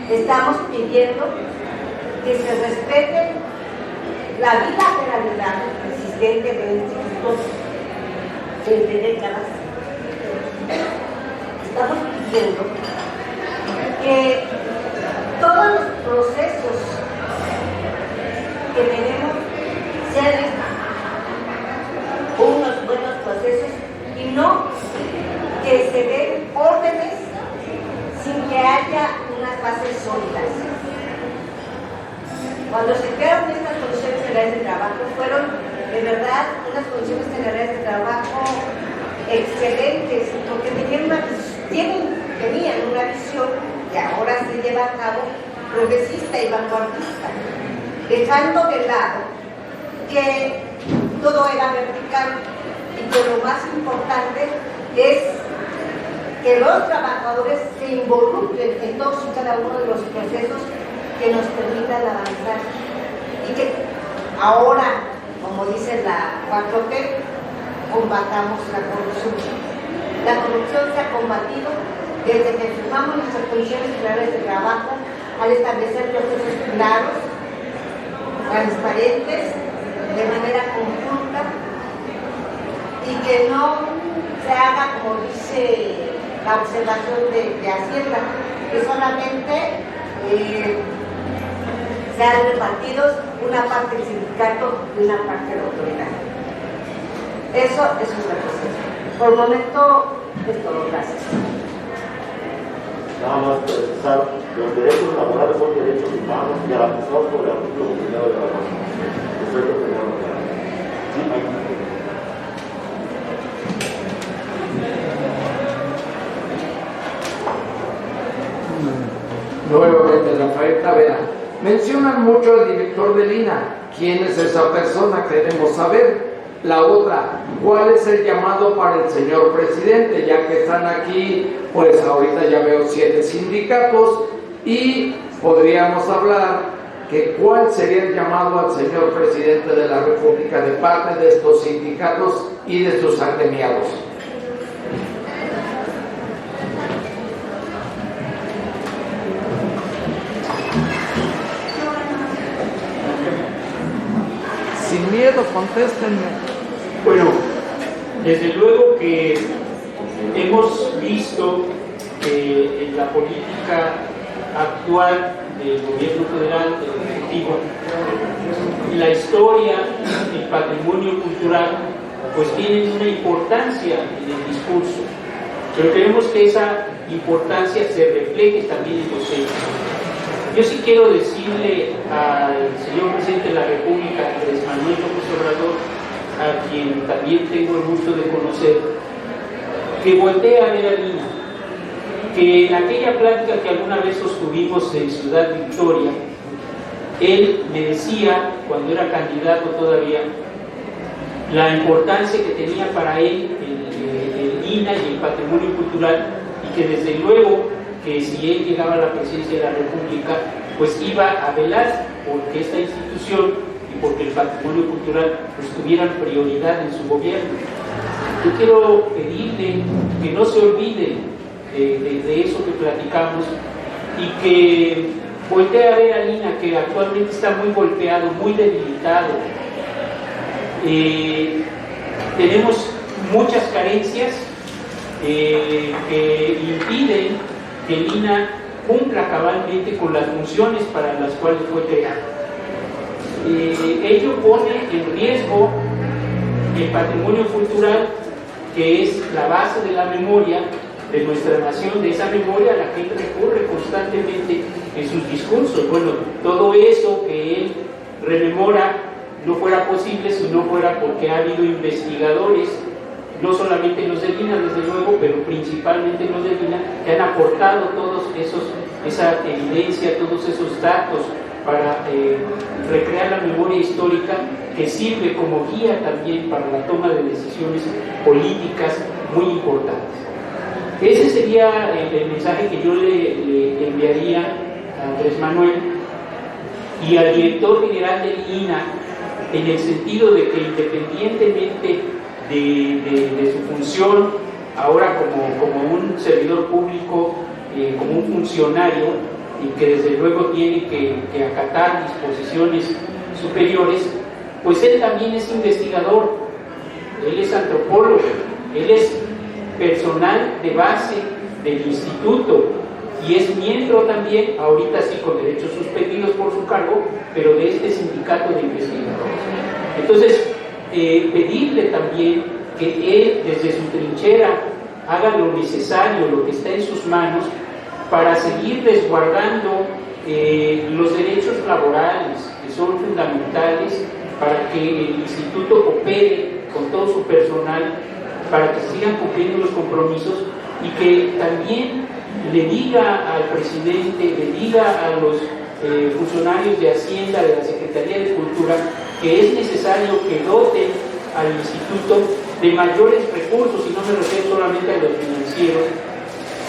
Speaker 11: estamos pidiendo que se respete la bilateralidad existente de institutos desde décadas. Estamos pidiendo que todos los procesos que tenemos sean unos buenos procesos y no que se den órdenes sin que haya unas bases sólidas. Cuando se crearon estas condiciones generales de trabajo, fueron de verdad unas condiciones generales de trabajo excelentes, porque tenían una visión que ahora se lleva a cabo progresista y vanguardista, dejando de lado que todo era vertical y que lo más importante es que los trabajadores se involucren en todos y cada uno de los procesos que nos permitan avanzar y que ahora, como dice la 4T, combatamos la corrupción. La corrupción se ha combatido desde que firmamos nuestras condiciones generales de trabajo al establecer procesos claros, transparentes, de manera conjunta y que no se haga como dice la observación de Hacienda, que solamente sean repartidos una parte del sindicato y una parte de la autoridad. Eso es una cosa. Por el momento es todo. Gracias.
Speaker 6: Nada más precisar, los derechos laborales son derechos humanos garantizados por el artículo 1 de la Constitución. Eso es lo que debemos hacer.
Speaker 8: Nuevamente, Rafael Tavera. Mencionan mucho al director del INAH. ¿Quién es esa persona? Queremos saber. La otra, ¿cuál es el llamado para el señor presidente? Ya que están aquí, pues ahorita ya veo 7 sindicatos y podríamos hablar que cuál sería el llamado al señor presidente de la República de parte de estos sindicatos y de sus agremiados. Sin miedo, contéstenme.
Speaker 1: Bueno, desde luego que hemos visto que en la política actual del gobierno federal, del Ejecutivo, la historia, el patrimonio cultural, pues tienen una importancia en el discurso, pero queremos que esa importancia se refleje también en los hechos. Yo sí quiero decirle al señor presidente de la República, Andrés Manuel López Obrador, a quien también tengo el gusto de conocer, que voltee a ver a Lina, que en aquella plática que alguna vez sostuvimos en Ciudad Victoria, él me decía, cuando era candidato todavía, la importancia que tenía para él el INAH y el patrimonio cultural, y que desde luego que si él llegaba a la presidencia de la República, pues iba a velar porque esta institución y porque el patrimonio cultural pues tuvieran prioridad en su gobierno. Yo quiero pedirle que no se olvide de eso que platicamos y que voltee a ver a Lina, que actualmente está muy golpeado, muy debilitado. Tenemos muchas carencias que impiden que Lina cumpla cabalmente con las funciones para las cuales fue creado. Ello pone en riesgo el patrimonio cultural, que es la base de la memoria de nuestra nación, de esa memoria a la que él recurre constantemente en sus discursos. Bueno, todo eso que él rememora no fuera posible si no fuera porque ha habido investigadores, no solamente los del INAH, desde luego, pero principalmente los del INAH, que han aportado esa evidencia, todos esos datos para recrear la memoria histórica, que sirve como guía también para la toma de decisiones políticas muy importantes. Ese sería el mensaje que yo le enviaría a Andrés Manuel y al director general del INAH, en el sentido de que independientemente de su función, ahora como un servidor público, como un funcionario, y que desde luego tiene que acatar disposiciones superiores, pues él también es investigador, él es antropólogo, él es personal de base del instituto y es miembro también, ahorita sí con derechos suspendidos por su cargo, pero de este sindicato de investigadores. Entonces, pedirle también que él desde su trinchera haga lo necesario, lo que está en sus manos, para seguir resguardando los derechos laborales, que son fundamentales para que el instituto opere con todo su personal, para que sigan cumpliendo los compromisos, y que también le diga al presidente, le diga a los funcionarios de Hacienda, de la Secretaría de Cultura, que es necesario que doten al instituto de mayores recursos, y no me refiero solamente a los financieros,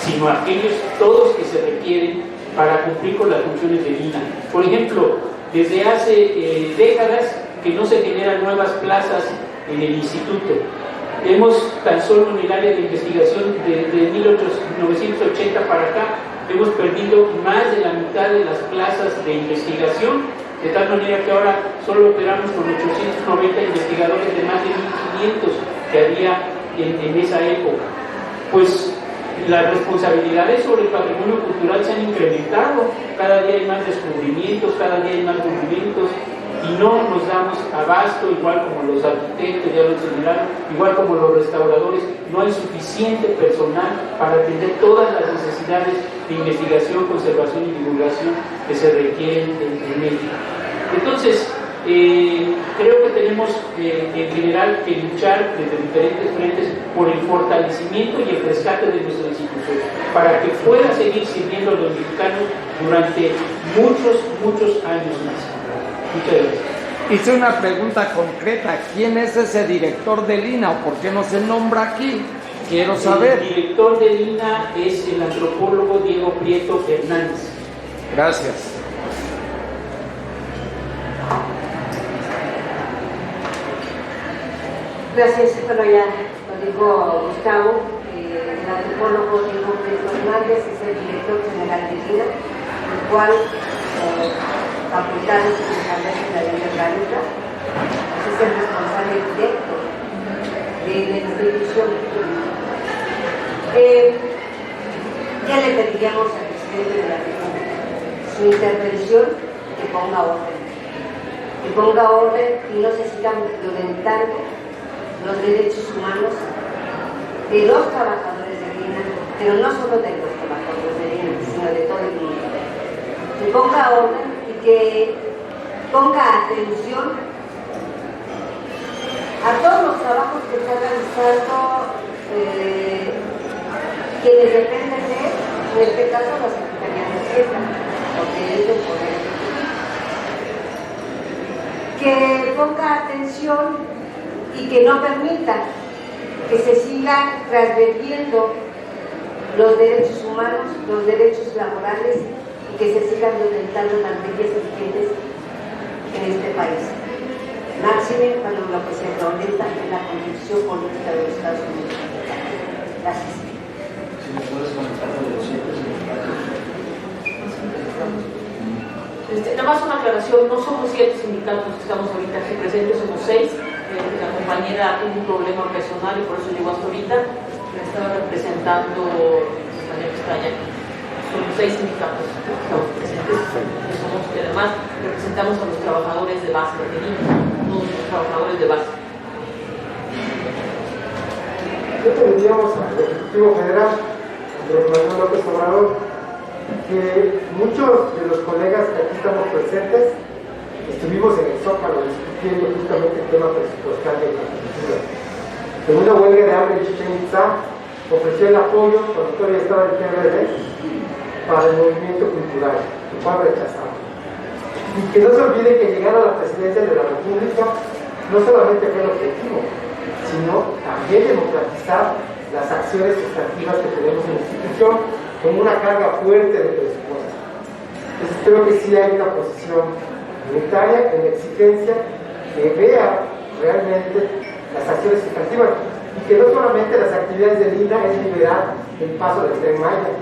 Speaker 1: sino a aquellos todos que se requieren para cumplir con las funciones del INAH. Por ejemplo, desde hace décadas que no se generan nuevas plazas en el instituto. Hemos, tan solo en el área de investigación de 1980 para acá, hemos perdido más de la mitad de las plazas de investigación, de tal manera que ahora solo operamos con 890 investigadores de más de 1.500 que había en esa época. Pues las responsabilidades sobre el patrimonio cultural se han incrementado, cada día hay más descubrimientos, cada día hay más documentos, y no nos damos abasto, igual como los arquitectos, ya lo señalaron, igual como los restauradores, no hay suficiente personal para atender todas las necesidades de investigación, conservación y divulgación que se requieren en México. Entonces, creo que tenemos en general que luchar desde diferentes frentes por el fortalecimiento y el rescate de nuestra institución, para que pueda seguir sirviendo a los mexicanos durante muchos años más. Muchas gracias.
Speaker 8: Hice una pregunta concreta: ¿quién es ese director del INAH o por qué no se nombra aquí? Quiero saber.
Speaker 1: El director del INAH es el antropólogo Diego Prieto Fernández.
Speaker 8: Gracias.
Speaker 11: Gracias, bueno, ya lo dijo Gustavo, el antropólogo Diego Prieto Fernández es el director general del INAH, el cual facultades que se establecen la ley orgánica, es el responsable directo de la institución. Ya le pediríamos al presidente de la República su intervención, que ponga orden y no se sigan violentando los derechos humanos de los trabajadores de INAH, pero no solo de los trabajadores de INAH, sino de todo el mundo. Que ponga orden y que ponga atención a todos los trabajos que están realizando quienes dependen de él, en este caso la Secretaría de Hacienda, porque es el poder. Que ponga atención y que no permita que se sigan transgrediendo los derechos humanos, los derechos laborales, y que se sigan violentando las leyes vigentes en este país. Máxime cuando lo que se violenta es la Constitución política de los Estados Unidos. Gracias.
Speaker 12: Si me puedes comentar de los 7 sindicatos.
Speaker 2: Nada más una aclaración, no somos 7 sindicatos que estamos ahorita aquí presentes, somos 6. La compañera tuvo un problema personal y por eso llegó hasta ahorita. La estaba representando la compañera que está allá. Son 6 sindicatos que estamos presentes, que somos que además representamos a los trabajadores de base de INAH, todos los trabajadores de base.
Speaker 5: ¿Qué pediríamos al Ejecutivo Federal, Andrés Manuel López Obrador, que muchos de los colegas que aquí estamos presentes estuvimos en el Zócalo discutiendo justamente el tema presupuestal de la cultura. En una huelga de hambre en Chichén Itzá ofreció el apoyo, cuando todavía estaba el PRD, para el movimiento cultural, que fue rechazado. Y que no se olvide que llegar a la presidencia de la República no solamente fue el objetivo, sino también democratizar las acciones sustantivas que tenemos en la institución con una carga fuerte de presupuesto. Entonces creo que sí hay una posición unitaria en la exigencia que vea realmente las acciones sustantivas y que no solamente las actividades de Lina es liberar el paso del Tren Maya,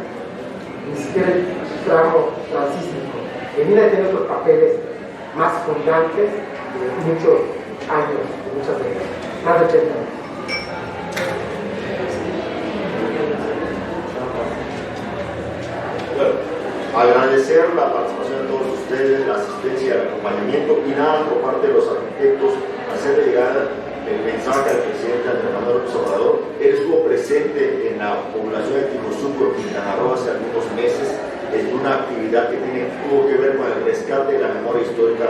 Speaker 5: ni siquiera el tramo transísmico. Lina tiene otros papeles más fundantes de muchos años, de muchas décadas, más de 80 años.
Speaker 6: Bueno, agradecer la participación de todos ustedes, la asistencia, el acompañamiento y nada por parte de los arquitectos, hacerle llegar el mensaje al presidente Andrés Manuel López Obrador. Él estuvo presente en la población de Tijosuco, Quintana Roo, hace algunos meses, en una actividad que tuvo que ver con el rescate de la memoria histórica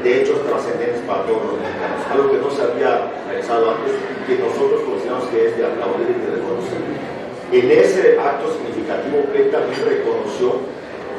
Speaker 6: de hechos trascendentes para todos los mexicanos, algo que no se había realizado antes y que nosotros consideramos que es de aplaudir y de reconocer. En ese acto significativo, él también reconoció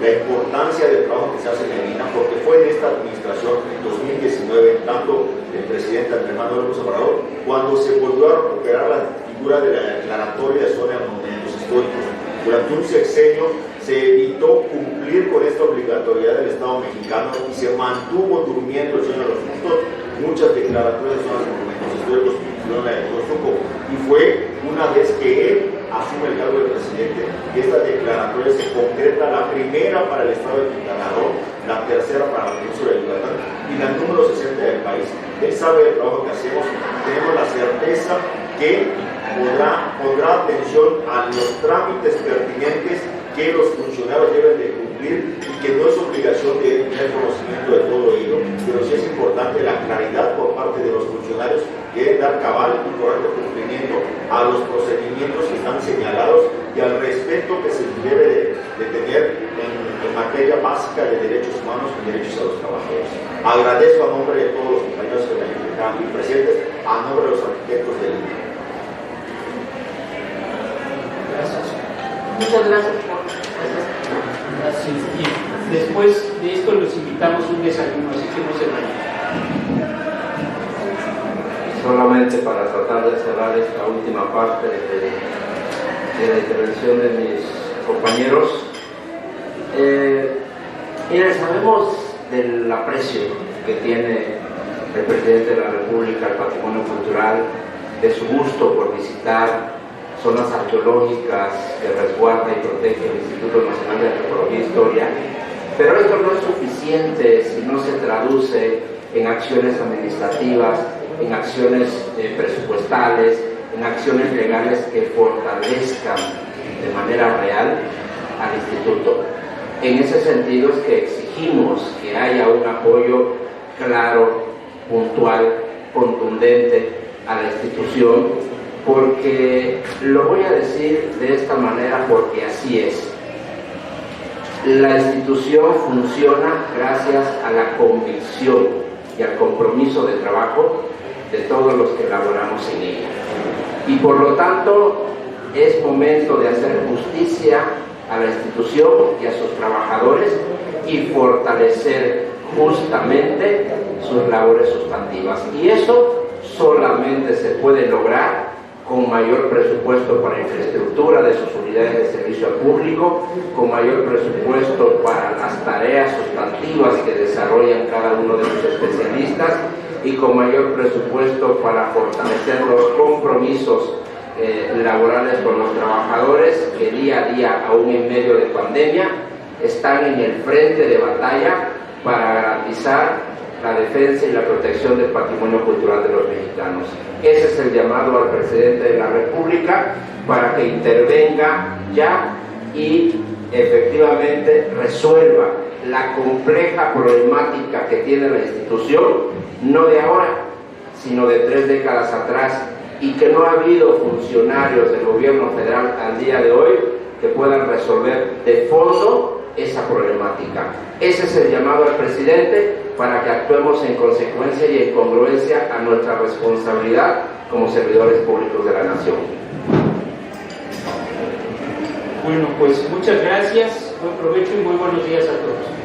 Speaker 6: la importancia del trabajo que se hace en Medina, porque fue en esta administración, en 2019, tanto el presidente Andrés Manuel López Obrador, cuando se volvió a recuperar la figura de la declaratoria de zona de monumentos históricos. Durante un sexenio se evitó cumplir con esta obligatoriedad del Estado mexicano y se mantuvo durmiendo el sueño de los justos muchas declaratorias de zonas de monumentos históricos, incluyendo la de Tijosuco. Y fue una vez que él asume el cargo de presidente que esta declaratoria se concreta, la primera para el Estado de Quintana Roo, la tercera para la península de Yucatán y la número 60 del país. Él sabe el trabajo que hacemos, tenemos la certeza que pondrá atención a los trámites pertinentes que los funcionarios deben de cumplir y que no es obligación de tener conocimiento de todo ello, pero sí es importante la claridad por parte de los funcionarios que deben dar cabal y correcto cumplimiento a los procedimientos que están señalados y al respeto que se debe de tener en materia básica de derechos humanos y derechos a los trabajadores. Agradezco a nombre de todos los compañeros que están aquí presentes, a nombre de los arquitectos del INE.
Speaker 1: Gracias.
Speaker 2: Muchas gracias.
Speaker 1: Gracias. Y después de esto los invitamos a un desayuno, así que no se vayan.
Speaker 4: Solamente para tratar de cerrar esta última parte de la intervención de mis compañeros. Miren, sabemos del aprecio que tiene el presidente de la República al patrimonio cultural, de su gusto por visitar zonas arqueológicas que resguarda y protege el Instituto Nacional de Antropología e Historia, pero esto no es suficiente si no se traduce en acciones administrativas, en acciones presupuestales, en acciones legales que fortalezcan de manera real al instituto. En ese sentido es que exigimos que haya un apoyo claro, puntual, contundente a la institución, porque lo voy a decir de esta manera porque así es. La institución funciona gracias a la convicción y al compromiso de trabajo de todos los que laboramos en ella. Y por lo tanto, es momento de hacer justicia a la institución y a sus trabajadores y fortalecer justamente sus labores sustantivas. Y eso solamente se puede lograr con mayor presupuesto para infraestructura de sus unidades de servicio al público, con mayor presupuesto para las tareas sustantivas que desarrollan cada uno de sus especialistas y con mayor presupuesto para fortalecer los compromisos laborales con los trabajadores que día a día, aún en medio de pandemia, están en el frente de batalla para garantizar la defensa y la protección del patrimonio cultural de los mexicanos. Ese es el llamado al presidente de la República para que intervenga ya y efectivamente resuelva la compleja problemática que tiene la institución, no de ahora, sino de 3 décadas atrás, y que no ha habido funcionarios del gobierno federal al día de hoy que puedan resolver de fondo esa problemática. Ese es el llamado al presidente para que actuemos en consecuencia y en congruencia a nuestra responsabilidad como servidores públicos de la nación.
Speaker 1: Bueno, pues muchas gracias, buen provecho y muy buenos días a todos.